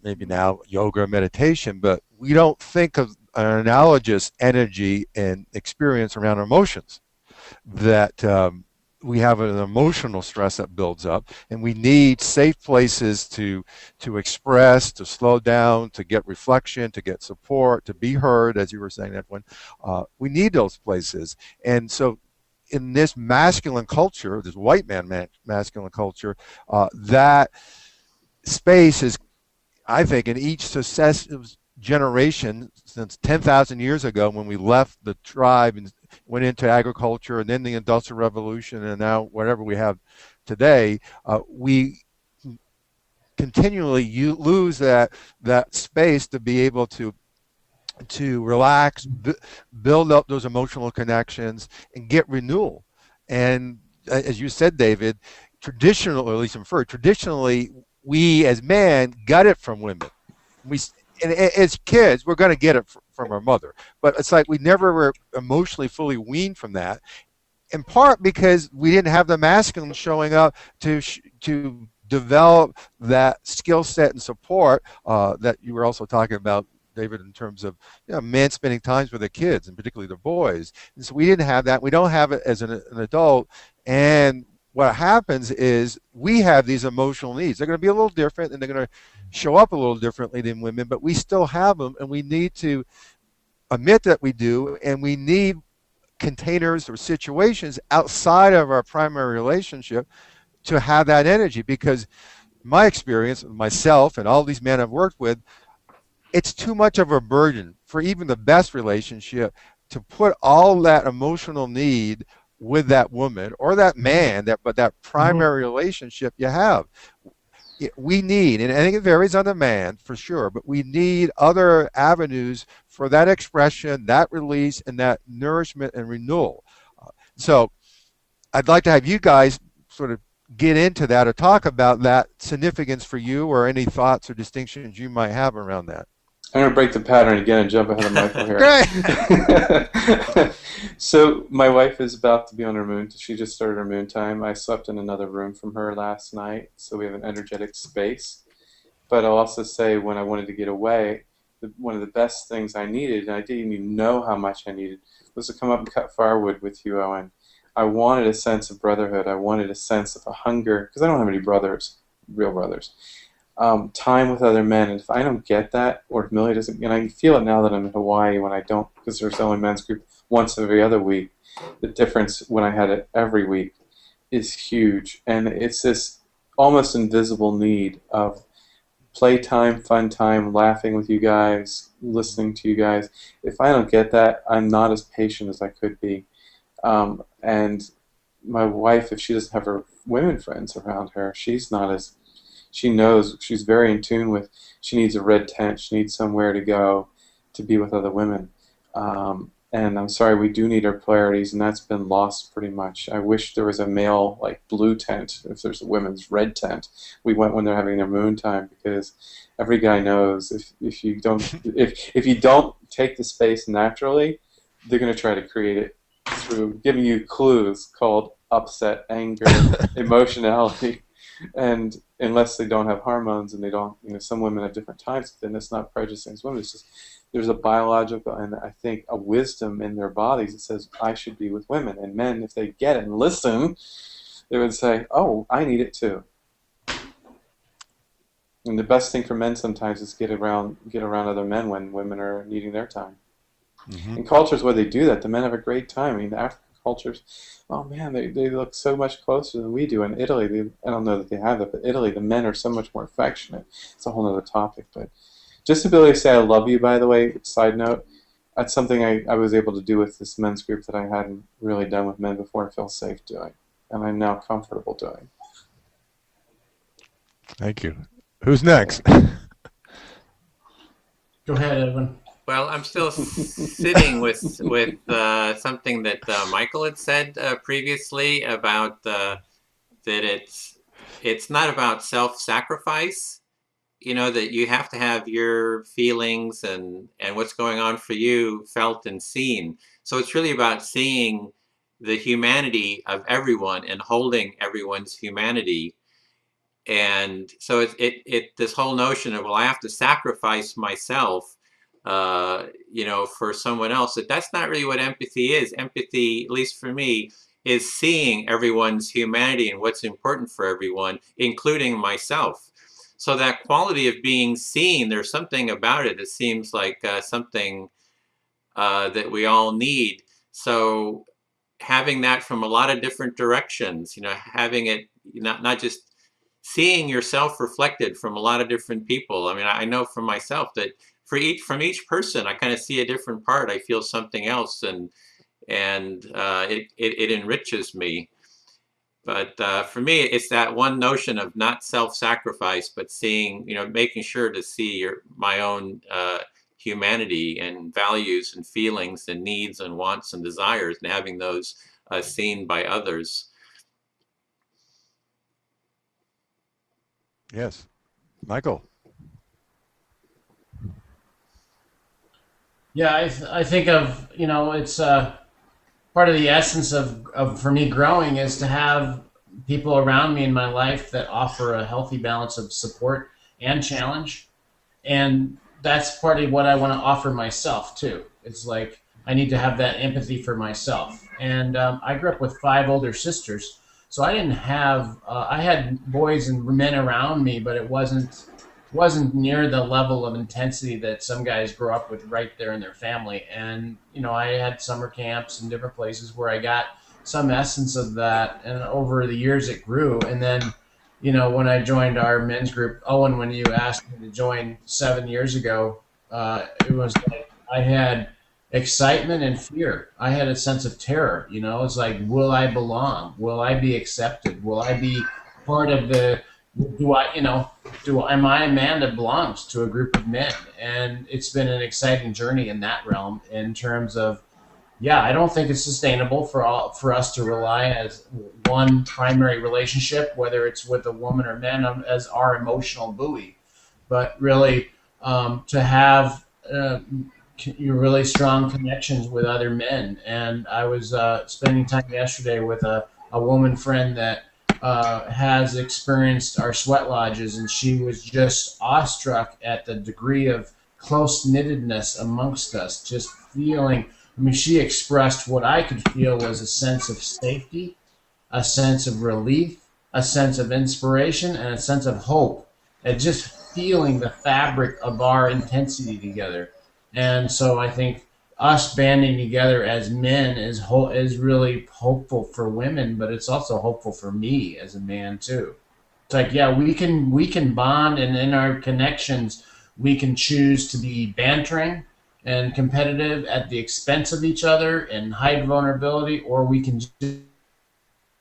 C: maybe now yoga or meditation, but we don't think of an analogous energy and experience around emotions, that we have an emotional stress that builds up, and we need safe places to express, to slow down, to get reflection, to get support, to be heard, as you were saying, Edwin. We need those places. And so in this masculine culture, this white man masculine culture, that space is, I think, in each successive generation since 10,000 years ago, when we left the tribe and went into agriculture, and then the Industrial Revolution, and now whatever we have today, we continually lose that space to be able to relax, build up those emotional connections, and get renewal. And as you said, David, traditionally, or at least inferred, traditionally, we as men got it from women. And as kids, we're going to get it from our mother. But it's like we never were emotionally fully weaned from that, in part because we didn't have the masculine showing up to develop that skill set and support that you were also talking about, David, in terms of men spending times with their kids, and particularly the boys. And so we didn't have that. We don't have it as an adult. And what happens is we have these emotional needs. They're going to be a little different, and they're going to show up a little differently than women, but we still have them, and we need to admit that we do, and we need containers or situations outside of our primary relationship to have that energy. Because my experience, myself and all these men I've worked with, it's too much of a burden for even the best relationship to put all that emotional need with that woman or that man, that primary relationship you have. We need, and I think it varies on the man for sure, but we need other avenues for that expression, that release, and that nourishment and renewal. So I'd like to have you guys sort of get into that or talk about that significance for you, or any thoughts or distinctions you might have around that.
E: I'm going to break the pattern again and jump ahead of Michael here.
C: Great.
E: So my wife is about to be on her moon. She just started her moon time. I slept in another room from her last night, so we have an energetic space. But I'll also say, when I wanted to get away, one of the best things I needed, and I didn't even know how much I needed, was to come up and cut firewood with you, Owen. I wanted a sense of brotherhood. I wanted a sense of a hunger, because I don't have any brothers, real brothers. Time with other men, and if I don't get that, or if Millie doesn't, and I feel it now that I'm in Hawaii when I don't, because there's only men's group once every other week, the difference when I had it every week is huge. And it's this almost invisible need of playtime, fun time, laughing with you guys, listening to you guys. If I don't get that, I'm not as patient as I could be. And my wife, if she doesn't have her women friends around her, she's not as, she knows, she's very in tune with, she needs a red tent, she needs somewhere to go to be with other women. And I'm sorry, we do need our polarities, and that's been lost pretty much. I wish there was a male, like, blue tent, if there's a women's red tent. We went when they're having their moon time, because every guy knows if you don't if you don't take the space naturally, they're going to try to create it through giving you clues called upset, anger, emotionality. And unless they don't have hormones, and they don't, some women have different types, then it's not prejudicing as women. It's just, there's a biological, and I think a wisdom in their bodies that says, I should be with women. And men, if they get it and listen, they would say, oh, I need it too. And the best thing for men sometimes is get around other men when women are needing their time. Mm-hmm. In cultures where they do that, the men have a great time. I mean, the African cultures. Oh man, they look so much closer than we do. In Italy, I don't know that they have it, but Italy, the men are so much more affectionate. It's a whole other topic. But just the ability to say I love you, by the way, side note, that's something I was able to do with this men's group that I hadn't really done with men before and feel safe doing. And I'm now comfortable doing.
C: Thank you. Who's next?
D: Go ahead, Edwin.
B: Well, I'm still sitting with something that Michael had said previously about that it's not about self-sacrifice. You know, that you have to have your feelings and what's going on for you felt and seen. So it's really about seeing the humanity of everyone and holding everyone's humanity. And so this whole notion of, well, I have to sacrifice myself, you know, for someone else. That's not really what empathy is. Empathy, at least for me, is seeing everyone's humanity and what's important for everyone, including myself. So that quality of being seen, there's something about it that seems like something that we all need. So having that from a lot of different directions, you know, having it not just seeing yourself reflected from a lot of different people. I mean, I know for myself that from each person, I kind of see a different part. I feel something else, and it enriches me. But for me, it's that one notion of not self-sacrifice, but seeing, you know, making sure to see my own humanity and values and feelings and needs and wants and desires, and having those seen by others.
C: Yes. Michael.
D: Yeah, I think of, you know, it's part of the essence of for me growing is to have people around me in my life that offer a healthy balance of support and challenge. And that's part of what I want to offer myself too. It's like I need to have that empathy for myself. And I grew up with 5 older sisters, so I didn't have I had boys and men around me, but it wasn't near the level of intensity that some guys grow up with right there in their family. And, you know, I had summer camps and different places where I got some essence of that. And over the years it grew. And then, you know, when I joined our men's group, Owen, when you asked me to join 7 years ago, it was like I had excitement and fear. I had a sense of terror, you know, it's like, will I belong? Will I be accepted? Will I be part of am I a man that belongs to a group of men? And it's been an exciting journey in that realm in terms of, yeah, I don't think it's sustainable for us to rely as one primary relationship, whether it's with a woman or men, as our emotional buoy, but really to have really strong connections with other men. And I was spending time yesterday with a woman friend that has experienced our sweat lodges, and she was just awestruck at the degree of close-knittedness amongst us, just feeling, I mean, she expressed what I could feel was a sense of safety, a sense of relief, a sense of inspiration, and a sense of hope, and just feeling the fabric of our intensity together. And so I think us banding together as men is really hopeful for women, but it's also hopeful for me as a man too. It's like, yeah, we can bond, and in our connections, we can choose to be bantering and competitive at the expense of each other and hide vulnerability, or we can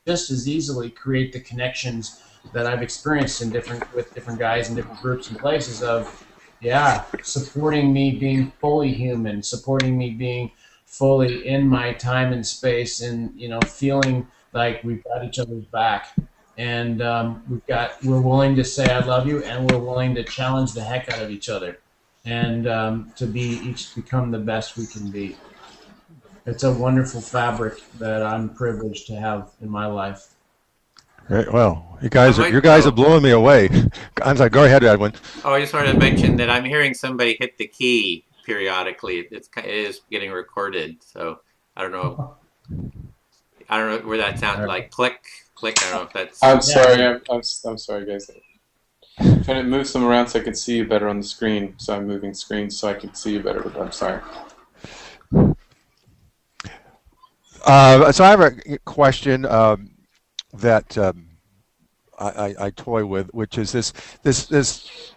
D: just as easily create the connections that I've experienced with different guys in different groups and places of, yeah, supporting me being fully human, supporting me being fully in my time and space, and, you know, feeling like we've got each other's back, and we're willing to say I love you, and we're willing to challenge the heck out of each other, and to each become the best we can be. It's a wonderful fabric that I'm privileged to have in my life.
C: Great. Well, you guys are blowing me away. I'm sorry. Go ahead, Edwin.
B: Oh, I just wanted to mention that I'm hearing somebody hit the key periodically. It is getting recorded, so I don't know where that sounded like click. I don't know if that's.
E: I'm sorry. I'm sorry, guys. I'm trying to move some around so I can see you better on the screen. So I'm moving screens so I can see you better. But I'm sorry.
C: So I have a question that I toy with, which is this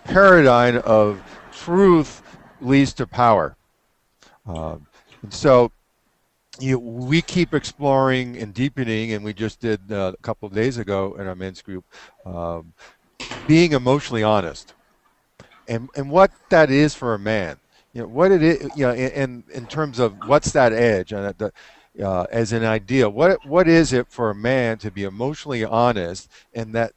C: paradigm of truth leads to power. And so we keep exploring and deepening, and we just did a couple of days ago in our men's group, um, being emotionally honest, and what that is for a man. What it is, in terms of what's that edge, and as an idea, what is it for a man to be emotionally honest, and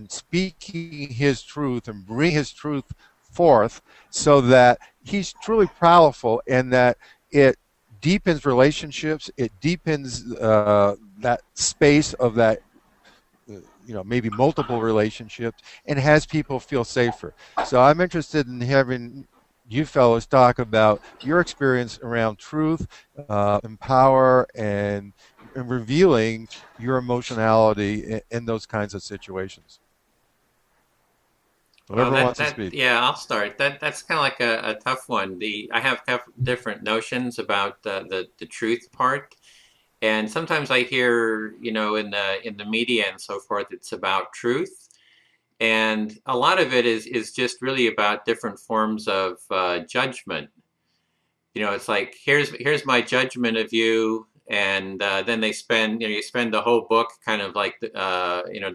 C: speaking his truth and bring his truth forth, so that he's truly powerful, and that it deepens relationships, it deepens that space of that, maybe multiple relationships, and has people feel safer. So I'm interested in having you fellows talk about your experience around truth, and power, and revealing your emotionality in those kinds of situations.
B: Well,
C: Whoever wants to speak.
B: yeah, I'll start. That's kind of like a tough one. I have different notions about the truth part, and sometimes I hear, in the media and so forth, it's about truth, and a lot of it is just really about different forms of judgment. It's like here's my judgment of you, and then they spend you spend the whole book kind of like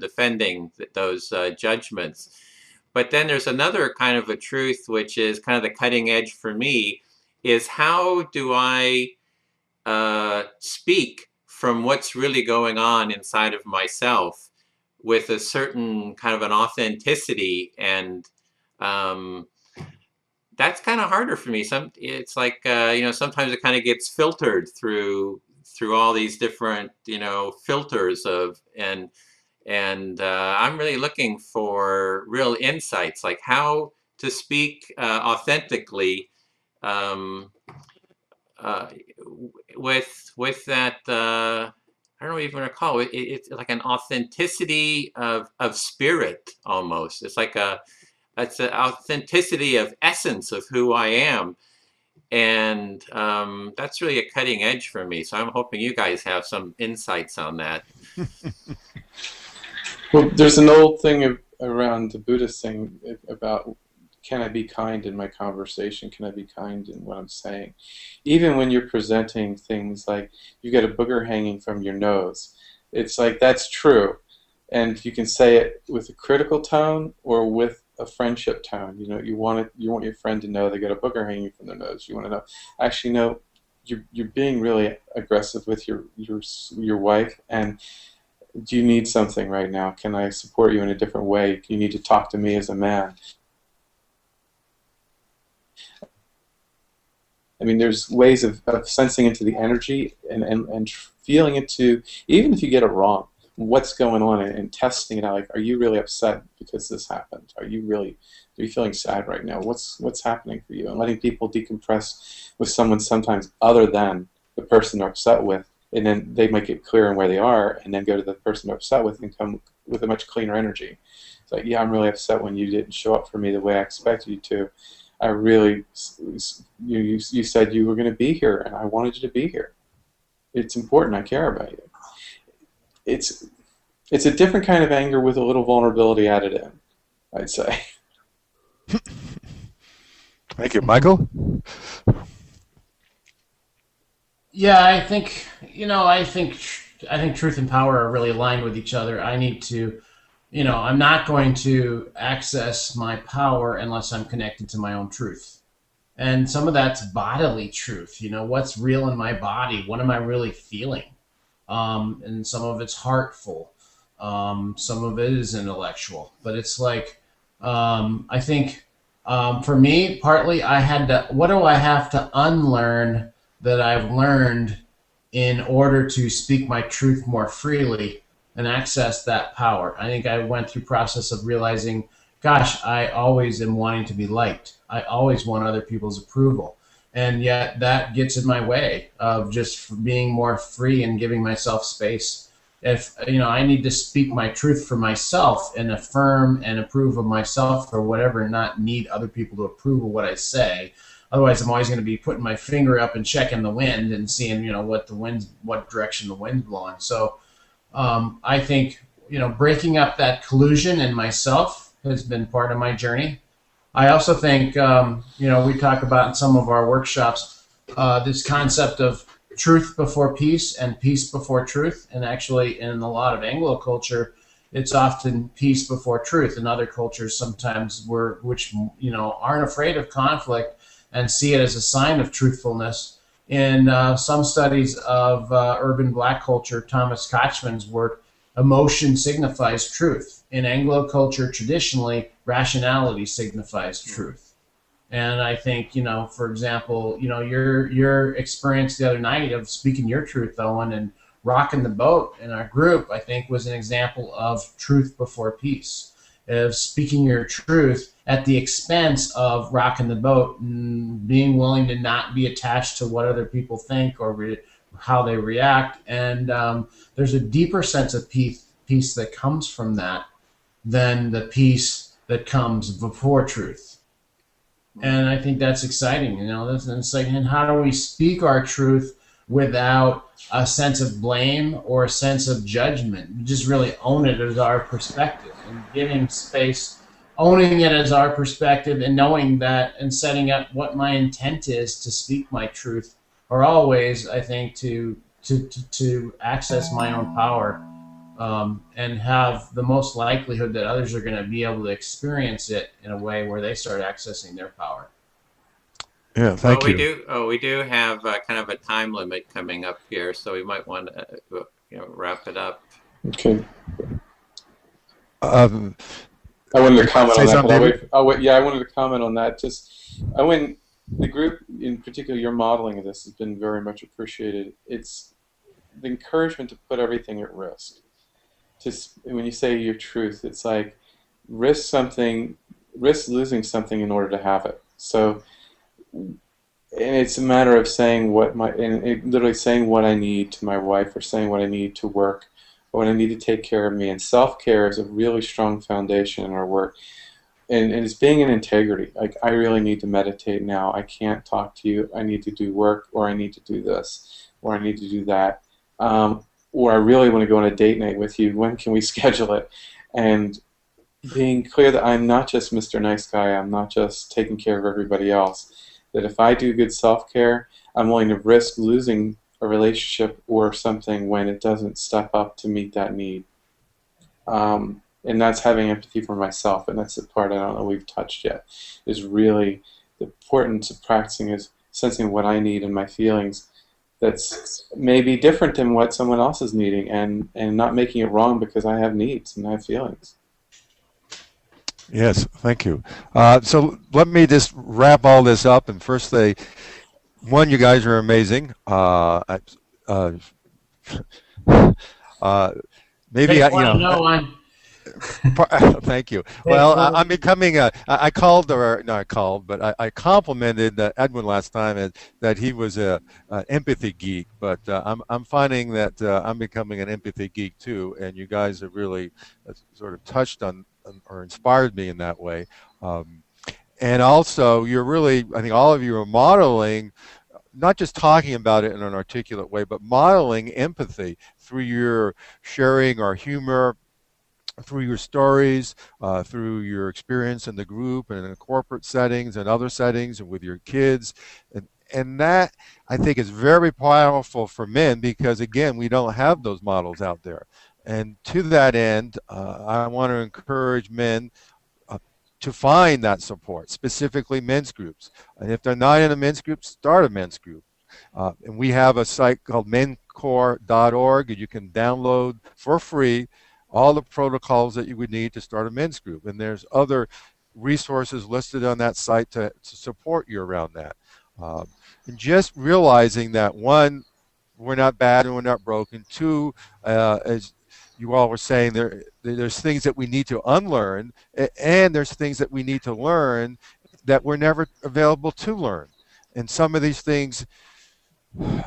B: defending those judgments. But then there's another kind of a truth, which is kind of the cutting edge for me, is how do I speak from what's really going on inside of myself with a certain kind of an authenticity, and um, that's kind of harder for me. It's like sometimes it kind of gets filtered through all these different filters and I'm really looking for real insights, like how to speak authentically, um, uh, with that. I don't even recall it. It's like an authenticity of spirit almost. It's an authenticity of essence of who I am, and that's really a cutting edge for me. So I'm hoping you guys have some insights on that.
E: Well, there's an old thing around the Buddhist thing about, can I be kind in my conversation? Can I be kind in what I'm saying? Even when you're presenting things like you get a booger hanging from your nose, it's like that's true. And you can say it with a critical tone or with a friendship tone. You want your friend to know they got a booger hanging from their nose. You want to know, actually, no, you're being really aggressive with your wife, and do you need something right now? Can I support you in a different way? You need to talk to me as a man. I mean, there's ways of sensing into the energy and feeling into, even if you get it wrong, what's going on, and testing it out. Like, are you really upset because this happened? Are you feeling sad right now? What's happening for you? And letting people decompress with someone sometimes other than the person they're upset with, and then they might get clear on where they are, and then go to the person they're upset with and come with a much cleaner energy. It's like, yeah, I'm really upset when you didn't show up for me the way I expected you to. You said you were going to be here, and I wanted you to be here. It's important. I care about you. It's a different kind of anger with a little vulnerability added in, I'd say.
C: Thank you, Michael.
D: Yeah, I think truth and power are really aligned with each other. I need to, I'm not going to access my power unless I'm connected to my own truth. And some of that's bodily truth. What's real in my body? What am I really feeling? And some of it's heartful. Some of it is intellectual. But it's like, I think for me, partly what do I have to unlearn that I've learned in order to speak my truth more freely and access that power? I think I went through process of realizing, gosh, I always am wanting to be liked. I always want other people's approval. And yet that gets in my way of just being more free and giving myself space if I need to speak my truth for myself and affirm and approve of myself or whatever, and not need other people to approve of what I say. Otherwise, I'm always going to be putting my finger up and checking the wind and seeing, what direction the wind's blowing. So I think, breaking up that collusion in myself has been part of my journey. I also think, we talk about in some of our workshops, this concept of truth before peace and peace before truth. And actually, in a lot of Anglo culture, it's often peace before truth. In other cultures, sometimes which aren't afraid of conflict and see it as a sign of truthfulness. In some studies of urban Black culture, Thomas Kochman's work, emotion signifies truth. In Anglo culture, traditionally, rationality signifies truth. And I think, for example, your experience the other night of speaking your truth, Owen, and rocking the boat in our group, I think was an example of truth before peace, of speaking your truth at the expense of rocking the boat and being willing to not be attached to what other people think or how they react. And there's a deeper sense of peace that comes from that than the peace that comes before truth. And I think that's exciting. It's like, and how do we speak our truth without a sense of blame or a sense of judgment? We just really own it as our perspective and giving space, owning it as our perspective, and knowing that, and setting up what my intent is to speak my truth are always, I think, to access my own power and have the most likelihood that others are going to be able to experience it in a way where they start accessing their power.
C: Yeah, thank you.
B: We do have kind of a time limit coming up here, so we might want to wrap it up.
E: Okay. I wanted to comment on that. I wanted to comment on that. The group, in particular, your modeling of this has been very much appreciated. It's the encouragement to put everything at risk. When you say your truth, it's like risk losing something in order to have it. So, and it's a matter of saying literally saying what I need to my wife, or saying what I need to work, or what I need to take care of me. And self-care is a really strong foundation in our work. And it's being in integrity. Like, I really need to meditate now. I can't talk to you. I need to do work, or I need to do this, or I need to do that. Or I really want to go on a date night with you. When can we schedule it? And being clear that I'm not just Mr. Nice Guy. I'm not just taking care of everybody else. That if I do good self-care, I'm willing to risk losing a relationship or something when it doesn't step up to meet that need. And that's having empathy for myself. And that's the part I don't know we've touched yet. Is really the importance of practicing is sensing what I need and my feelings. That's maybe different than what someone else is needing, and not making it wrong because I have needs and I have feelings.
C: Yes, thank you. So let me just wrap all this up and first say, one, you guys are amazing. Maybe thank you. Well, I'm becoming I complimented Edwin last time that he was an empathy geek, but I'm finding that I'm becoming an empathy geek too, and you guys have really sort of touched on or inspired me in that way. And also, you're really, I think all of you are modeling, not just talking about it in an articulate way, but modeling empathy through your sharing our humor, through your stories, through your experience in the group and in corporate settings and other settings and with your kids. And that, I think, is very powerful for men because, again, we don't have those models out there. And to that end, I want to encourage men to find that support, specifically men's groups. And if they're not in a men's group, start a men's group. And we have a site called mencore.org, and you can download for free all the protocols that you would need to start a men's group. And there's other resources listed on that site to support you around that. And just realizing that, one, we're not bad and we're not broken. Two, as you all were saying, there's things that we need to unlearn, and there's things that we need to learn that we're never available to learn. And some of these things,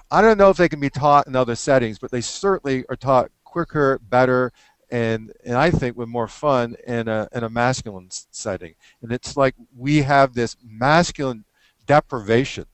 C: I don't know if they can be taught in other settings, but they certainly are taught quicker, better, and I think with more fun in a masculine setting. And it's like we have this masculine deprivation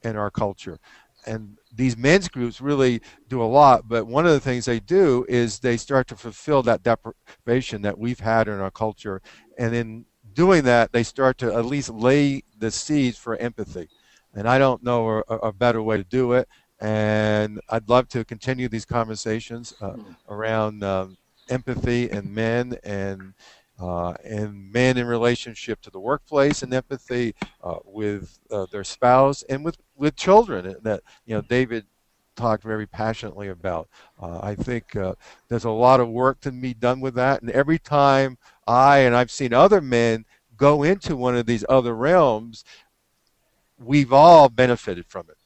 C: in our culture. And these men's groups really do a lot, but one of the things they do is they start to fulfill that deprivation that we've had in our culture. And in doing that, they start to at least lay the seeds for empathy. And I don't know a better way to do it. And I'd love to continue these conversations around empathy and men and men in relationship to the workplace, and empathy with their spouse and with children that David talked very passionately about. I think there's a lot of work to be done with that, and every time I've seen other men go into one of these other realms, we've all benefited from it.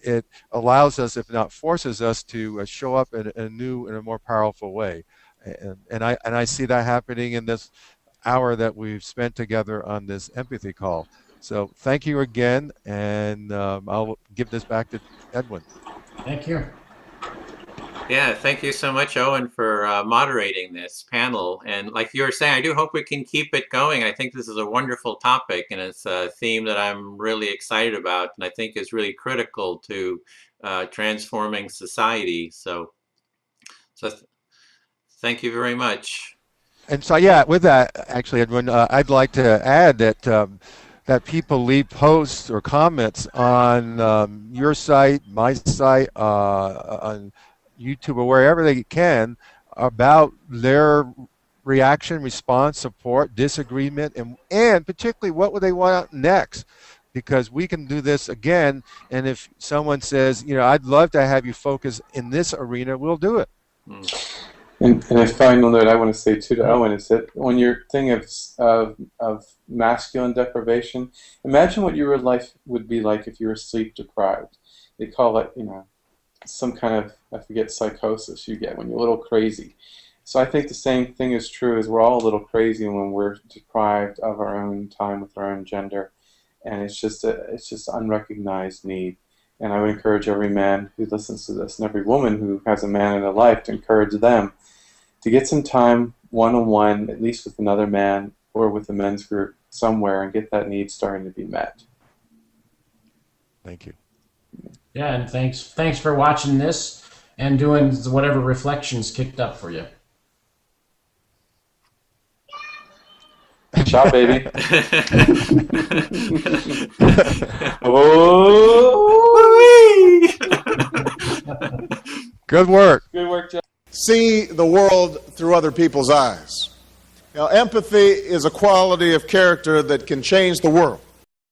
C: It allows us, if not forces us, to show up in a new and a more powerful way. And I see that happening in this hour that we've spent together on this empathy call. So thank you again, and I'll give this back to Edwin.
D: Thank you.
B: Yeah, thank you so much, Owen, for moderating this panel. And like you were saying, I do hope we can keep it going. I think this is a wonderful topic, and it's a theme that I'm really excited about, and I think is really critical to transforming society. So thank you very much.
C: And so, yeah, with that, actually, Edwin, I'd like to add that that people leave posts or comments on your site, my site, on YouTube or wherever they can about their reaction, response, support, disagreement, and particularly what would they want next. Because we can do this again, and if someone says, I'd love to have you focus in this arena, we'll do it.
E: And a final note I want to say too to Owen is that when you're thinking of masculine deprivation, imagine what your life would be like if you were sleep deprived. They call it, some kind of, I forget, psychosis you get when you're a little crazy. So I think the same thing is true, as we're all a little crazy when we're deprived of our own time with our own gender, and it's just unrecognized need. And I would encourage every man who listens to this, and every woman who has a man in their life, to encourage them to get some time one-on-one, at least with another man or with a men's group somewhere, and get that need starting to be met.
C: Thank you.
D: Yeah, and thanks for watching this and doing whatever reflections kicked up for you.
E: Shot, baby. Oh!
C: Good work.
E: Good work, Jeff.
A: See the world through other people's eyes. Empathy is a quality of character that can change the world.